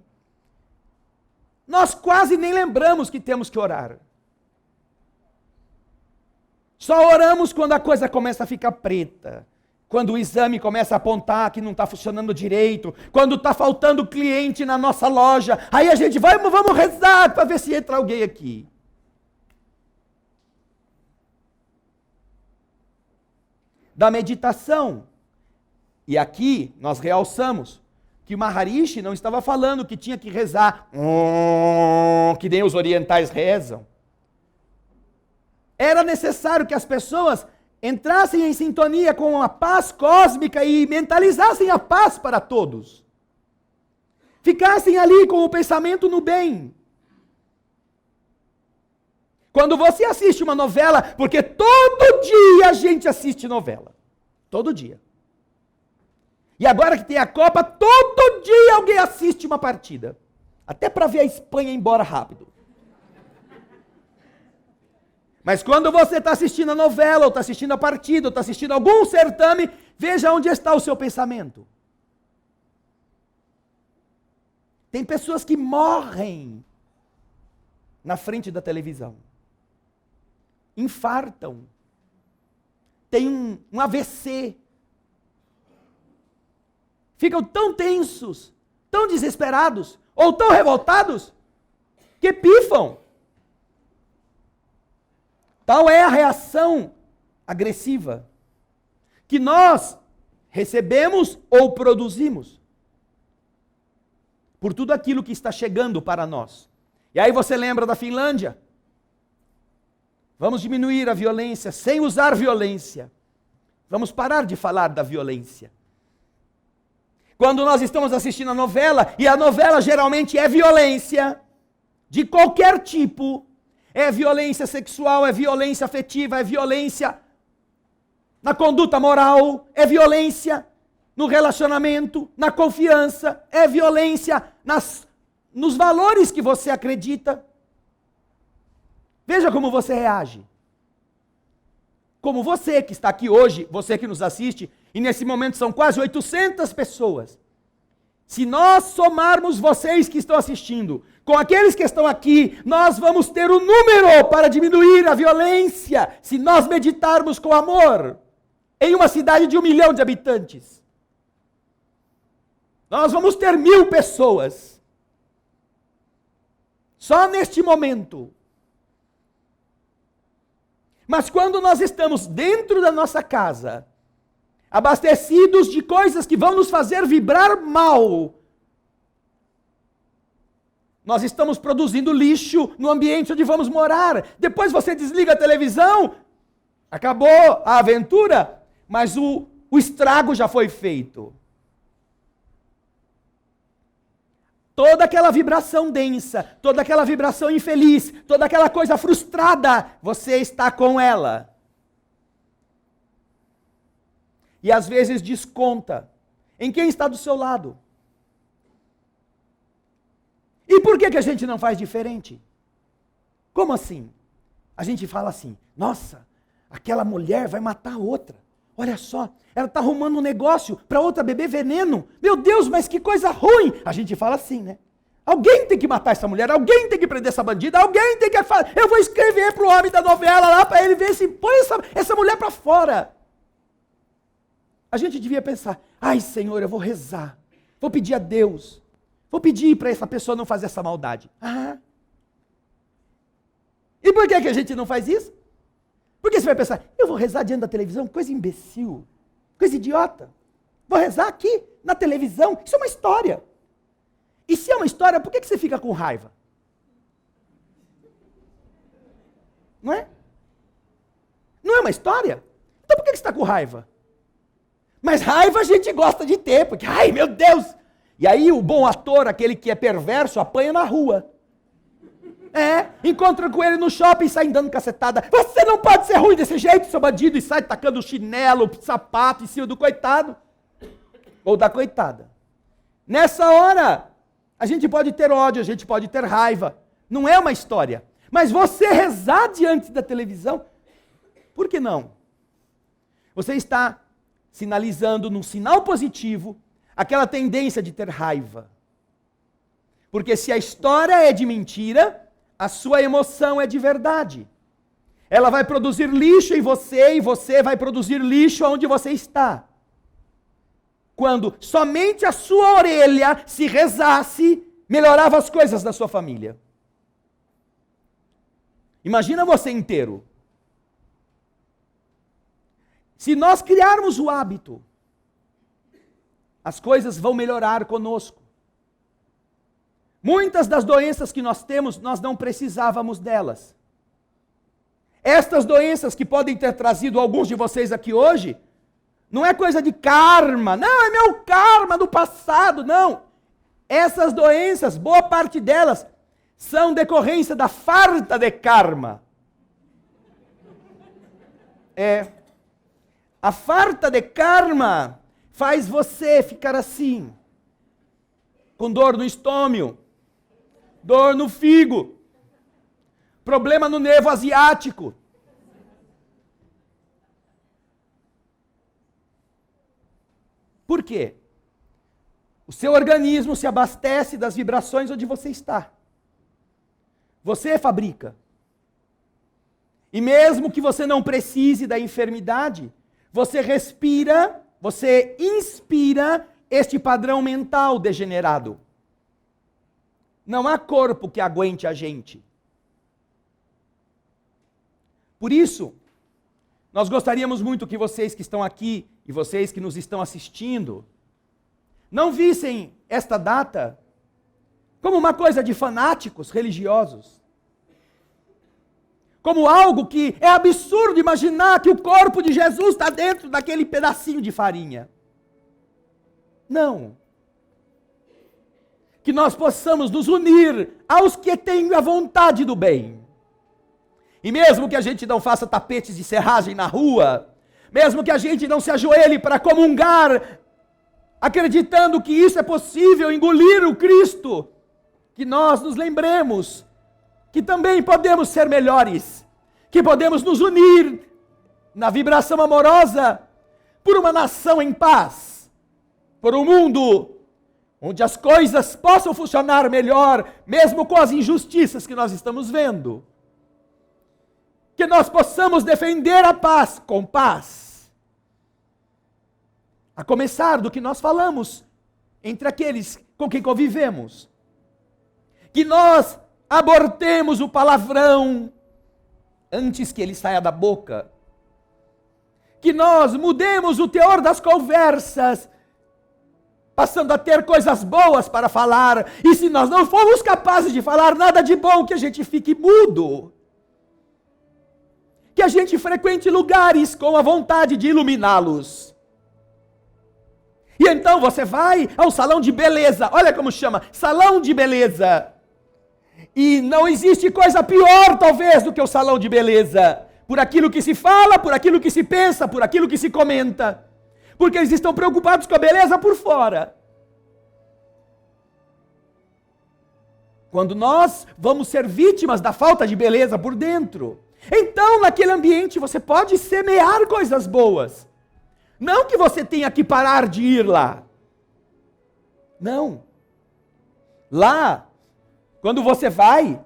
Nós quase nem lembramos que temos que orar. Só oramos quando a coisa começa a ficar preta, Quando o exame começa a apontar que não está funcionando direito, quando está faltando cliente na nossa loja, aí a gente vai, vamos rezar para ver se entra alguém aqui. Da meditação. E aqui nós realçamos que o Maharishi não estava falando que tinha que rezar, que nem os orientais rezam. Era necessário que as pessoas entrassem em sintonia com a paz cósmica e mentalizassem a paz para todos. Ficassem ali com o pensamento no bem. Quando você assiste uma novela, porque todo dia a gente assiste novela. Todo dia. E agora que tem a Copa, todo dia alguém assiste uma partida. Até para ver a Espanha ir embora rápido. Mas quando você está assistindo a novela, ou está assistindo a partida, ou está assistindo algum certame, veja onde está o seu pensamento. Tem pessoas que morrem na frente da televisão. Infartam. Tem um AVC. Ficam tão tensos, tão desesperados, ou tão revoltados, que pifam. Tal é a reação agressiva que nós recebemos ou produzimos por tudo aquilo que está chegando para nós. E aí você lembra da Finlândia? Vamos diminuir a violência sem usar violência. Vamos parar de falar da violência. Quando nós estamos assistindo a novela, e a novela geralmente é violência, de qualquer tipo, é violência sexual, é violência afetiva, é violência na conduta moral, é violência no relacionamento, na confiança, é violência nos valores que você acredita. Veja como você reage. Como você que está aqui hoje, você que nos assiste, e nesse momento são quase 800 pessoas. Se nós somarmos vocês que estão assistindo com aqueles que estão aqui, nós vamos ter um número para diminuir a violência, se nós meditarmos com amor, em uma cidade de 1 milhão de habitantes. Nós vamos ter 1000 pessoas. Só neste momento. Mas quando nós estamos dentro da nossa casa, abastecidos de coisas que vão nos fazer vibrar mal, nós estamos produzindo lixo no ambiente onde vamos morar. Depois você desliga a televisão, acabou a aventura, mas o estrago já foi feito. Toda aquela vibração densa, toda aquela vibração infeliz, toda aquela coisa frustrada, você está com ela. E às vezes desconta em quem está do seu lado. E por que a gente não faz diferente? Como assim? A gente fala assim, nossa, aquela mulher vai matar a outra. Olha só, ela está arrumando um negócio para outra beber veneno. Meu Deus, mas que coisa ruim. A gente fala assim, né? Alguém tem que matar essa mulher, alguém tem que prender essa bandida, alguém tem que fazer. Eu vou escrever para o homem da novela lá para ele ver se põe essa mulher para fora. A gente devia pensar, ai Senhor, eu vou rezar, vou pedir a Deus, vou pedir para essa pessoa não fazer essa maldade. E por que a gente não faz isso? Porque você vai pensar, eu vou rezar diante da televisão, coisa imbecil, coisa idiota. Vou rezar aqui, na televisão, isso é uma história. E se é uma história, por que você fica com raiva? Não é? Não é uma história? Então por que você está com raiva? Mas raiva a gente gosta de ter, porque, ai meu Deus! E aí o bom ator, aquele que é perverso, apanha na rua. Encontra com ele no shopping e sai dando cacetada. Você não pode ser ruim desse jeito, seu bandido, e sai tacando chinelo, sapato em cima do coitado. Ou da coitada. Nessa hora, a gente pode ter ódio, a gente pode ter raiva. Não é uma história. Mas você rezar diante da televisão, por que não? Você está sinalizando num sinal positivo aquela tendência de ter raiva. Porque se a história é de mentira, a sua emoção é de verdade. Ela vai produzir lixo em você e você vai produzir lixo onde você está. quando somente a sua orelha, se rezasse, melhorava as coisas da sua família. Imagina você inteiro. Se nós criarmos o hábito, as coisas vão melhorar conosco. Muitas das doenças que nós temos, nós não precisávamos delas. Estas doenças que podem ter trazido alguns de vocês aqui hoje, não é coisa de karma, não, é meu karma do passado, não. Essas doenças, boa parte delas, são decorrência da farta de karma. A farta de karma faz você ficar assim, com dor no estômago, dor no fígado, problema no nervo asiático. Por quê? O seu organismo se abastece das vibrações onde você está. Você fabrica. E mesmo que você não precise da enfermidade, você respira, você inspira este padrão mental degenerado. Não há corpo que aguente a gente. Por isso, nós gostaríamos muito que vocês que estão aqui e vocês que nos estão assistindo, não vissem esta data como uma coisa de fanáticos religiosos. Como algo que é absurdo imaginar que o corpo de Jesus está dentro daquele pedacinho de farinha. Não. Que nós possamos nos unir aos que têm a vontade do bem. E mesmo que a gente não faça tapetes de serragem na rua, mesmo que a gente não se ajoelhe para comungar, acreditando que isso é possível, engolir o Cristo, que nós nos lembremos que também podemos ser melhores, que podemos nos unir na vibração amorosa por uma nação em paz, por um mundo onde as coisas possam funcionar melhor, mesmo com as injustiças que nós estamos vendo. Que nós possamos defender a paz com paz. A começar do que nós falamos entre aqueles com quem convivemos. Que nós abortemos o palavrão antes que ele saia da boca. Que nós mudemos o teor das conversas, passando a ter coisas boas para falar. E se nós não formos capazes de falar nada de bom, que a gente fique mudo. Que a gente frequente lugares com a vontade de iluminá-los. E então você vai ao salão de beleza, olha como chama, salão de beleza. E não existe coisa pior, talvez, do que o salão de beleza. Por aquilo que se fala, por aquilo que se pensa, por aquilo que se comenta. Porque eles estão preocupados com a beleza por fora. Quando nós vamos ser vítimas da falta de beleza por dentro. Então, naquele ambiente, você pode semear coisas boas. Não que você tenha que parar de ir lá. Não. Lá, quando você vai,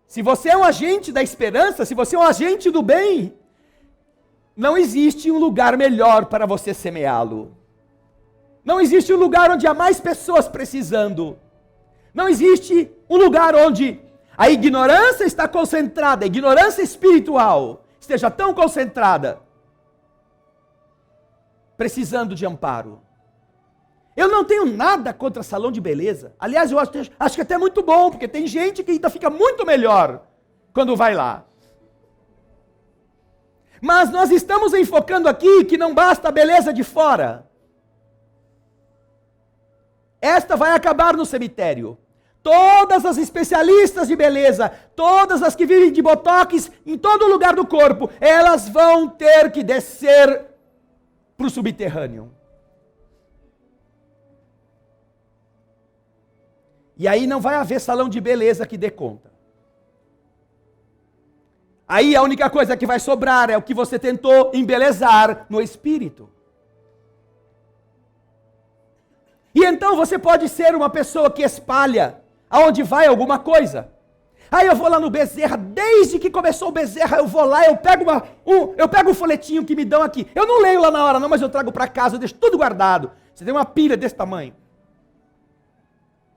se você é um agente da esperança, se você é um agente do bem, não existe um lugar melhor para você semeá-lo. Não existe um lugar onde há mais pessoas precisando. Não existe um lugar onde a ignorância está concentrada, a ignorância espiritual esteja tão concentrada, precisando de amparo. Eu não tenho nada contra salão de beleza. Aliás, eu acho que até é muito bom, porque tem gente que ainda fica muito melhor quando vai lá. Mas nós estamos enfocando aqui que não basta a beleza de fora. Esta vai acabar no cemitério. Todas as especialistas de beleza, todas as que vivem de botox em todo lugar do corpo, elas vão ter que descer para o subterrâneo. E aí não vai haver salão de beleza que dê conta. Aí a única coisa que vai sobrar é o que você tentou embelezar no espírito. E então você pode ser uma pessoa que espalha aonde vai alguma coisa. Aí eu vou lá no Bezerra, desde que começou o Bezerra, eu vou lá, eu pego um folhetinho que me dão aqui. Eu não leio lá na hora não, mas eu trago para casa, eu deixo tudo guardado. Você tem uma pilha desse tamanho.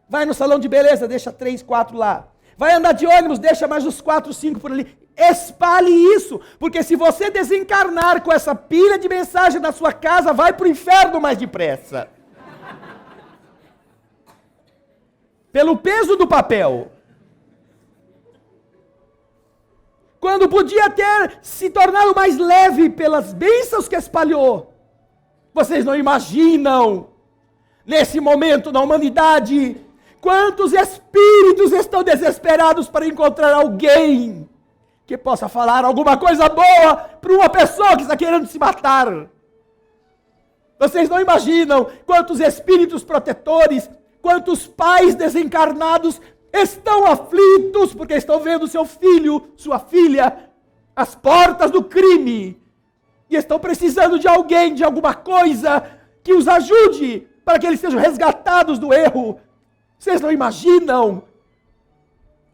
Vai no salão de beleza, deixa 3, 4 lá. Vai andar de ônibus, deixa mais uns 4, 5 por ali. Espalhe isso, porque se você desencarnar com essa pilha de mensagem na sua casa, vai para o inferno mais depressa. Pelo peso do papel. Quando podia ter se tornado mais leve pelas bênçãos que espalhou. Vocês não imaginam, nesse momento na humanidade, quantos espíritos estão desesperados para encontrar alguém que possa falar alguma coisa boa para uma pessoa que está querendo se matar. Vocês não imaginam quantos espíritos protetores, quantos pais desencarnados estão aflitos porque estão vendo seu filho, sua filha, às portas do crime e estão precisando de alguém, de alguma coisa que os ajude para que eles sejam resgatados do erro. Vocês não imaginam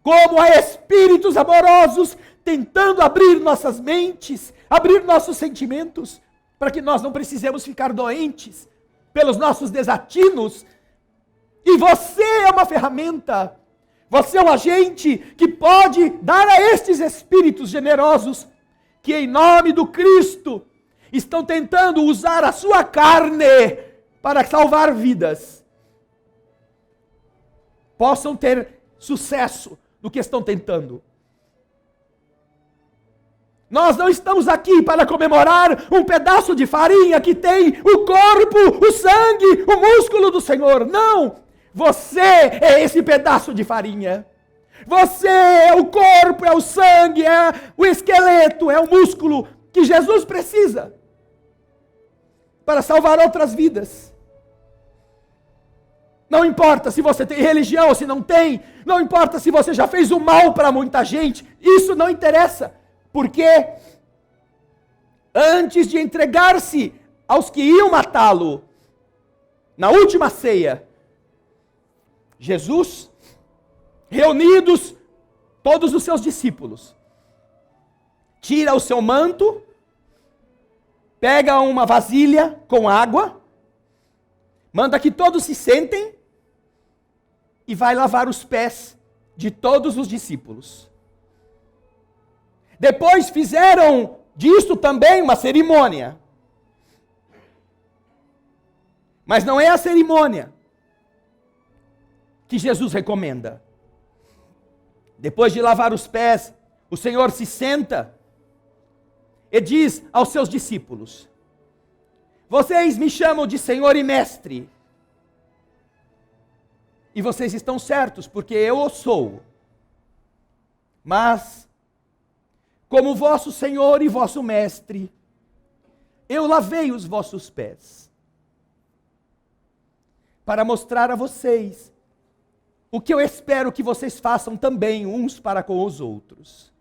como há espíritos amorosos tentando abrir nossas mentes, abrir nossos sentimentos, para que nós não precisemos ficar doentes pelos nossos desatinos. E você é uma ferramenta, você é um agente que pode dar a estes espíritos generosos, que em nome do Cristo, estão tentando usar a sua carne para salvar vidas, possam ter sucesso no que estão tentando. Nós não estamos aqui para comemorar um pedaço de farinha que tem o corpo, o sangue, o músculo do Senhor. Não! Você é esse pedaço de farinha. Você é o corpo, é o sangue, é o esqueleto, é o músculo que Jesus precisa para salvar outras vidas. Não importa se você tem religião ou se não tem, não importa se você já fez o mal para muita gente, isso não interessa. Porque antes de entregar-se aos que iam matá-lo, na última ceia, Jesus, reunidos todos os seus discípulos, tira o seu manto, pega uma vasilha com água, manda que todos se sentem e vai lavar os pés de todos os discípulos. Depois fizeram disto também uma cerimônia. Mas não é a cerimônia que Jesus recomenda. Depois de lavar os pés, o Senhor se senta e diz aos seus discípulos: vocês me chamam de Senhor e Mestre. E vocês estão certos, porque eu o sou. Mas como vosso Senhor e vosso Mestre, eu lavei os vossos pés, para mostrar a vocês o que eu espero que vocês façam também uns para com os outros.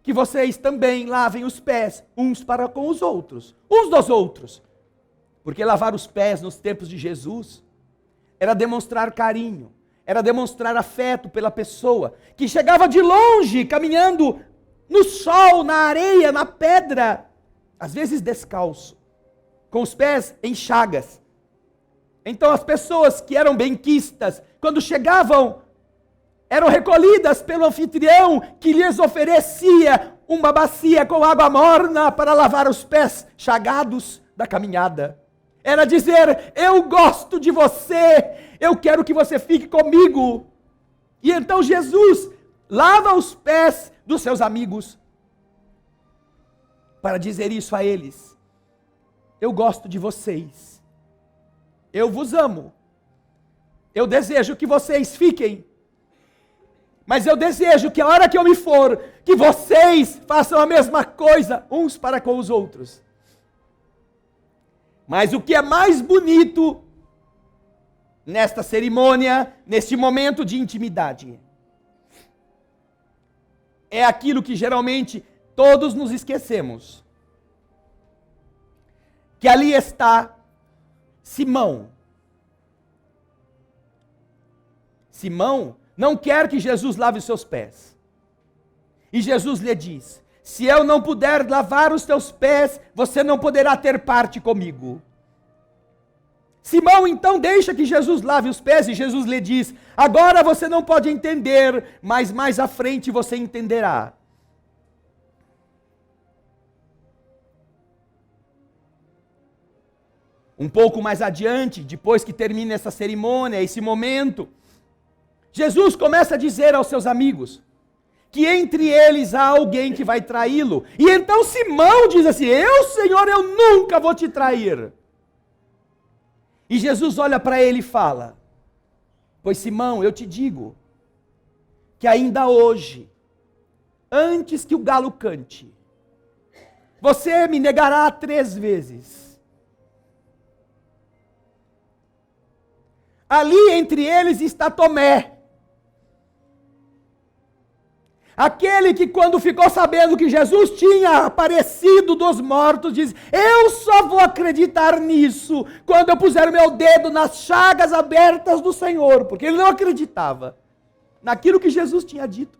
Que vocês também lavem os pés uns para com os outros, uns dos outros. Porque lavar os pés nos tempos de Jesus era demonstrar carinho, era demonstrar afeto pela pessoa, que chegava de longe, caminhando no sol, na areia, na pedra, às vezes descalço, com os pés em chagas. Então as pessoas que eram benquistas, quando chegavam, eram recolhidas pelo anfitrião, que lhes oferecia uma bacia com água morna para lavar os pés chagados da caminhada. Era dizer: eu gosto de você, eu quero que você fique comigo. E então Jesus lava os pés dos seus amigos, para dizer isso a eles: eu gosto de vocês, eu vos amo, eu desejo que vocês fiquem, mas eu desejo que a hora que eu me for, que vocês façam a mesma coisa uns para com os outros. Mas o que é mais bonito nesta cerimônia, neste momento de intimidade, é aquilo que geralmente todos nos esquecemos. Que ali está Simão. Simão não quer que Jesus lave os seus pés. E Jesus lhe diz: se eu não puder lavar os teus pés, você não poderá ter parte comigo. Simão então deixa que Jesus lave os pés, e Jesus lhe diz: agora você não pode entender, mas mais à frente você entenderá. Um pouco mais adiante, depois que termina essa cerimônia, esse momento, Jesus começa a dizer aos seus amigos que entre eles há alguém que vai traí-lo. E então Simão diz assim: Senhor, eu nunca vou te trair. E Jesus olha para ele e fala: pois Simão, eu te digo que ainda hoje, antes que o galo cante, você me negará 3 vezes. Ali entre eles está Tomé, aquele que quando ficou sabendo que Jesus tinha aparecido dos mortos, diz: eu só vou acreditar nisso quando eu puser o meu dedo nas chagas abertas do Senhor, porque ele não acreditava naquilo que Jesus tinha dito.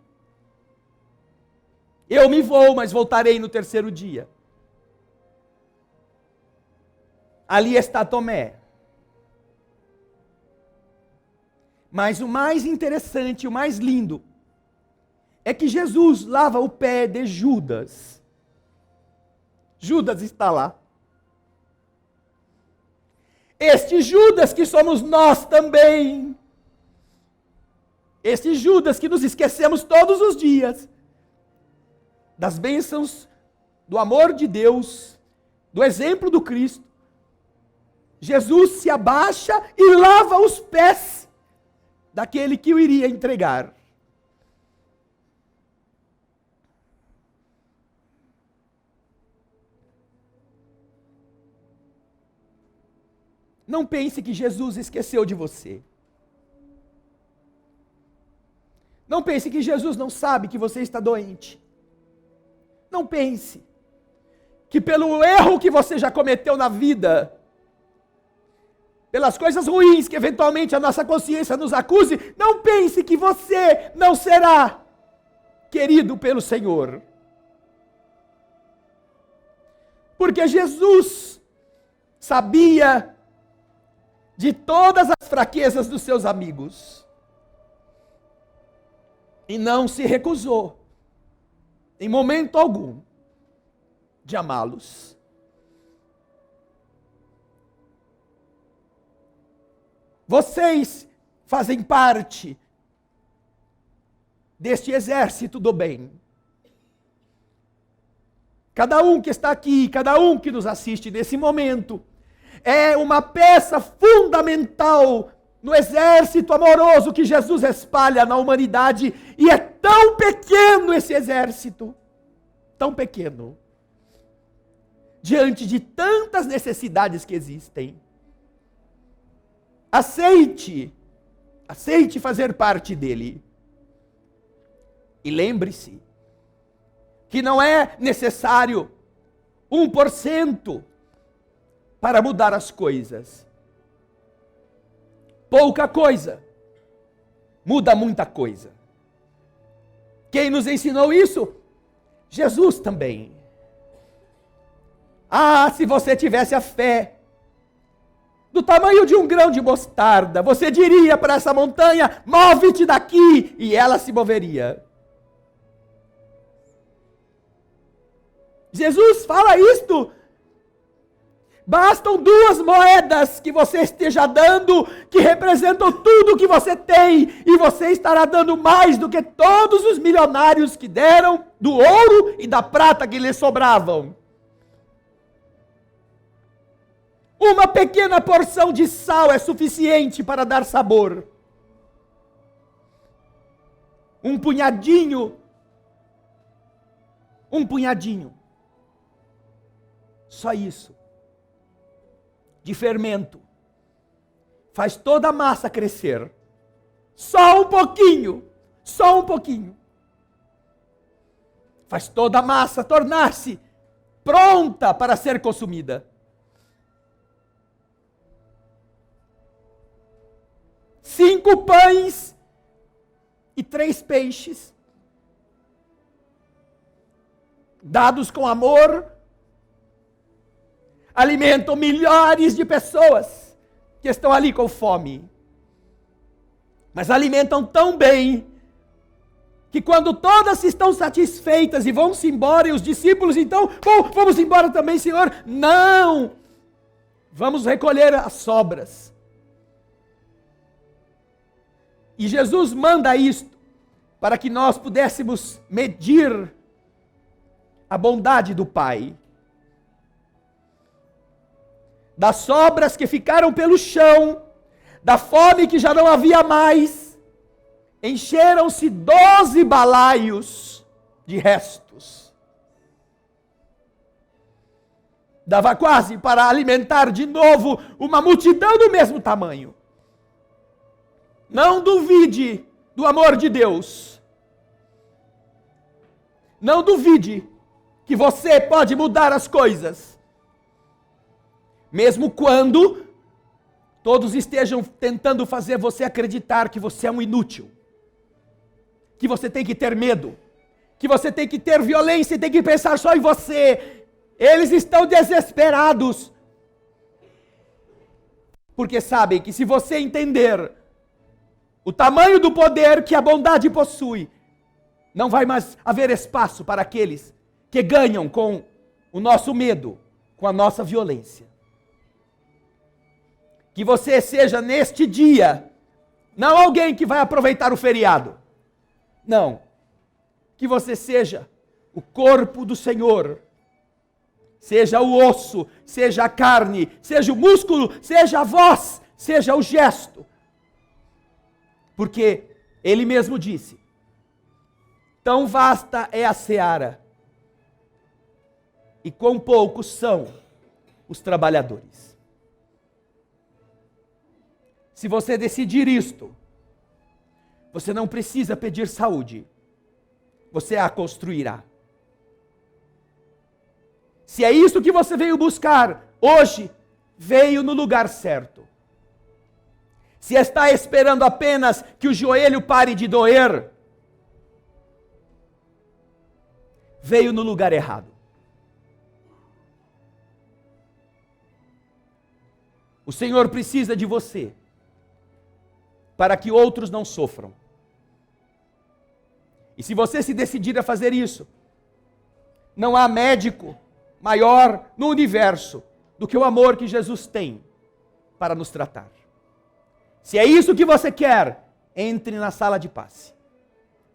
Eu me vou, mas voltarei no 3º dia. Ali está Tomé. Mas o mais interessante, o mais lindo, é que Jesus lava o pé de Judas. Judas está lá. Este Judas que somos nós também. Este Judas que nos esquecemos todos os dias das bênçãos, do amor de Deus, do exemplo do Cristo. Jesus se abaixa e lava os pés daquele que o iria entregar. Não pense que Jesus esqueceu de você. Não pense que Jesus não sabe que você está doente. Não pense que pelo erro que você já cometeu na vida, pelas coisas ruins que eventualmente a nossa consciência nos acuse, não pense que você não será querido pelo Senhor. Porque Jesus sabia de todas as fraquezas dos seus amigos e não se recusou, em momento algum, de amá-los. Vocês fazem parte deste exército do bem. Cada um que está aqui, cada um que nos assiste nesse momento, é uma peça fundamental no exército amoroso que Jesus espalha na humanidade. E é tão pequeno esse exército, tão pequeno, diante de tantas necessidades que existem. Aceite fazer parte dele. E lembre-se que não é necessário 1% para mudar as coisas. Pouca coisa muda muita coisa. Quem nos ensinou isso? Jesus também. Se você tivesse a fé do tamanho de um grão de mostarda, você diria para essa montanha: move-te daqui, e ela se moveria. Jesus fala isto. Bastam 2 moedas que você esteja dando, que representam tudo que você tem, e você estará dando mais do que todos os milionários que deram do ouro e da prata que lhes sobravam. Uma pequena porção de sal é suficiente para dar sabor. Um punhadinho, só isso, de fermento, faz toda a massa crescer. Só um pouquinho. Faz toda a massa tornar-se pronta para ser consumida. 5 pães e 3 peixes, dados com amor, alimentam milhares de pessoas que estão ali com fome. Mas alimentam tão bem que quando todas estão satisfeitas e vão-se embora, e os discípulos então, bom, vamos embora também, Senhor. Não! Vamos recolher as sobras. E Jesus manda isto para que nós pudéssemos medir a bondade do Pai. Das sobras que ficaram pelo chão, da fome que já não havia mais, encheram-se 12 balaios de restos. Dava quase para alimentar de novo uma multidão do mesmo tamanho. Não duvide do amor de Deus. Não duvide que você pode mudar as coisas. Mesmo quando todos estejam tentando fazer você acreditar que você é um inútil. Que você tem que ter medo. Que você tem que ter violência e tem que pensar só em você. Eles estão desesperados. Porque sabem que se você entender o tamanho do poder que a bondade possui, não vai mais haver espaço para aqueles que ganham com o nosso medo, com a nossa violência. Que você seja neste dia, não alguém que vai aproveitar o feriado. Não. Que você seja o corpo do Senhor. Seja o osso, seja a carne, seja o músculo, seja a voz, seja o gesto. Porque Ele mesmo disse: tão vasta é a seara, e quão poucos são os trabalhadores. Se você decidir isto, você não precisa pedir saúde, você a construirá. Se é isso que você veio buscar, hoje, veio no lugar certo. Se está esperando apenas que o joelho pare de doer, veio no lugar errado. O Senhor precisa de você para que outros não sofram. E se você se decidir a fazer isso, não há médico maior no universo do que o amor que Jesus tem para nos tratar. Se é isso que você quer, entre na sala de passe,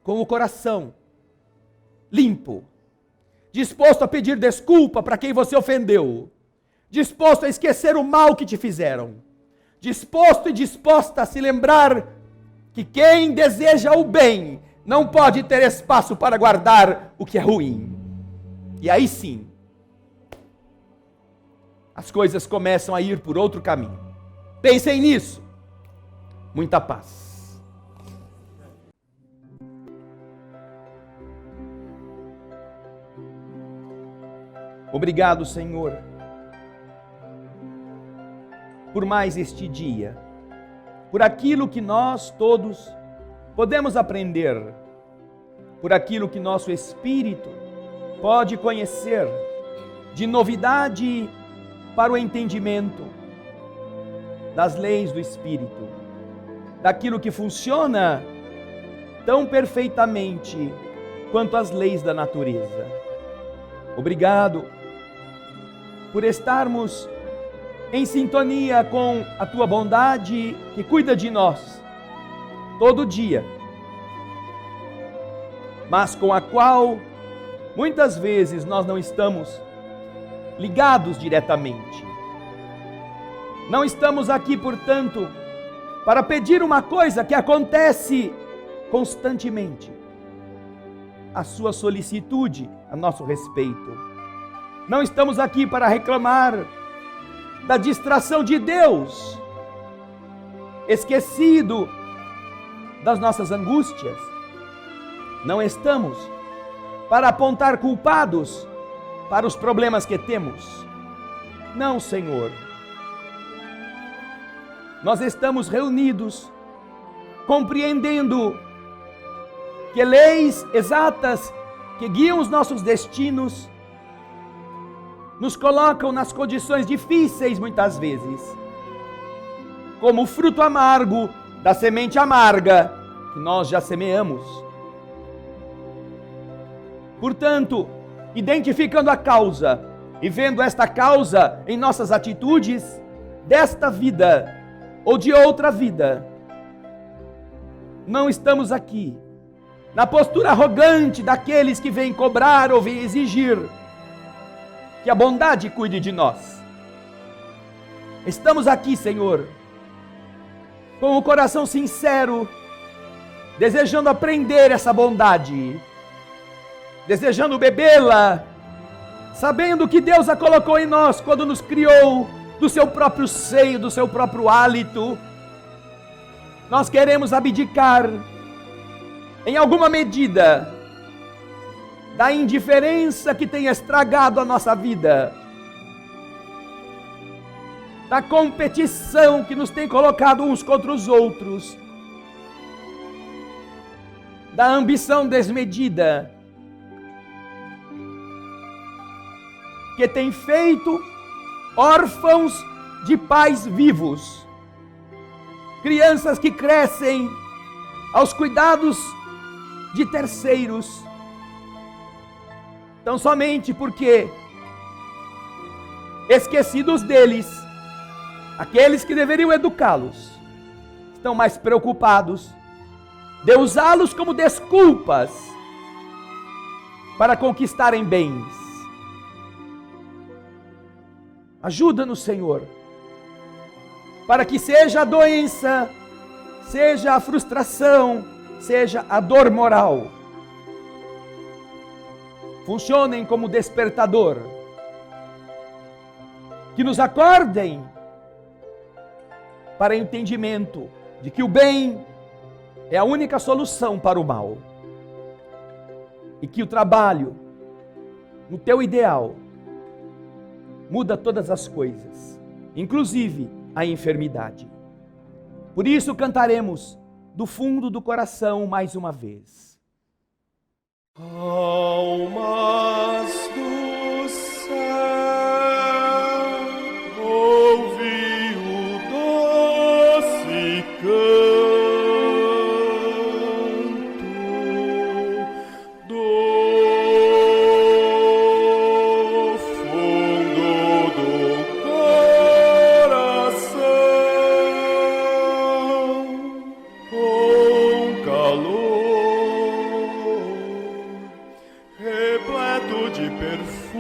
com o coração limpo, disposto a pedir desculpa para quem você ofendeu, disposto a esquecer o mal que te fizeram, disposto e disposta a se lembrar que quem deseja o bem não pode ter espaço para guardar o que é ruim. E aí sim, as coisas começam a ir por outro caminho. Pensem nisso. Muita paz. Obrigado, Senhor, por mais este dia, por aquilo que nós todos podemos aprender, por aquilo que nosso espírito pode conhecer, de novidade para o entendimento das leis do Espírito, daquilo que funciona tão perfeitamente quanto as leis da natureza. Obrigado por estarmos em sintonia com a Tua bondade que cuida de nós todo dia, mas com a qual muitas vezes nós não estamos ligados diretamente. Não estamos aqui, portanto, para pedir uma coisa que acontece constantemente. A sua solicitude a nosso respeito. Não estamos aqui para reclamar da distração de Deus, esquecido das nossas angústias. Não estamos para apontar culpados para os problemas que temos. Não, Senhor. Nós estamos reunidos, compreendendo que leis exatas que guiam os nossos destinos nos colocam nas condições difíceis muitas vezes, como o fruto amargo da semente amarga que nós já semeamos. Portanto, identificando a causa e vendo esta causa em nossas atitudes, desta vida ou de outra vida, não estamos aqui na postura arrogante daqueles que vêm cobrar ou vêm exigir que a bondade cuide de nós. Estamos aqui, Senhor, com o coração sincero, desejando aprender essa bondade, desejando bebê-la, sabendo que Deus a colocou em nós quando nos criou do seu próprio seio, do seu próprio hálito. Nós queremos abdicar, em alguma medida, da indiferença que tem estragado a nossa vida, da competição que nos tem colocado uns contra os outros, da ambição desmedida, que tem feito órfãos de pais vivos, crianças que crescem aos cuidados de terceiros, tão somente porque, esquecidos deles, aqueles que deveriam educá-los, estão mais preocupados de usá-los como desculpas para conquistarem bens. Ajuda-nos, Senhor, para que seja a doença, seja a frustração, seja a dor moral, funcionem como despertador, que nos acordem para entendimento de que o bem é a única solução para o mal, e que o trabalho no teu ideal muda todas as coisas, inclusive a enfermidade. Por isso cantaremos do fundo do coração mais uma vez. Almas do céu, ouvi o doce canto do fundo do coração, com calor repleto de perfume.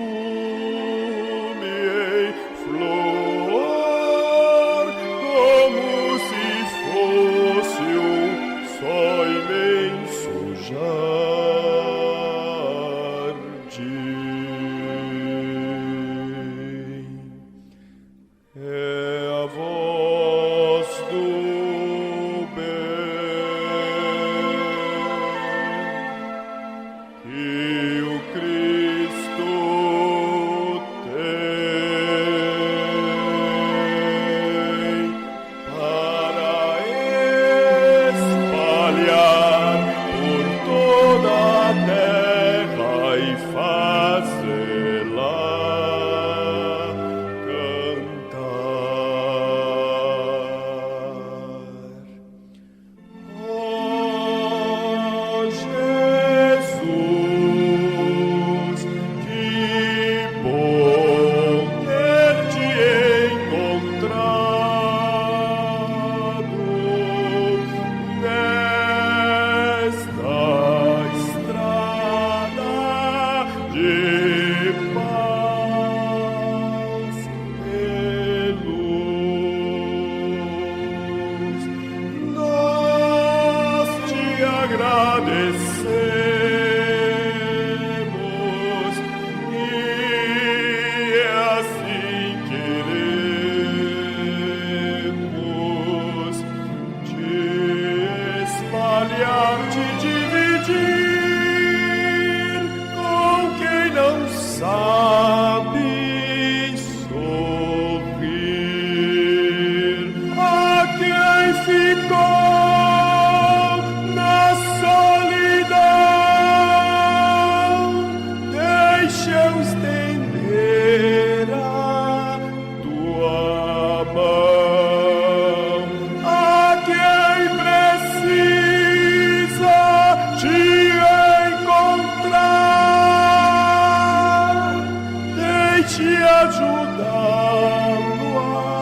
te ajudar, luar.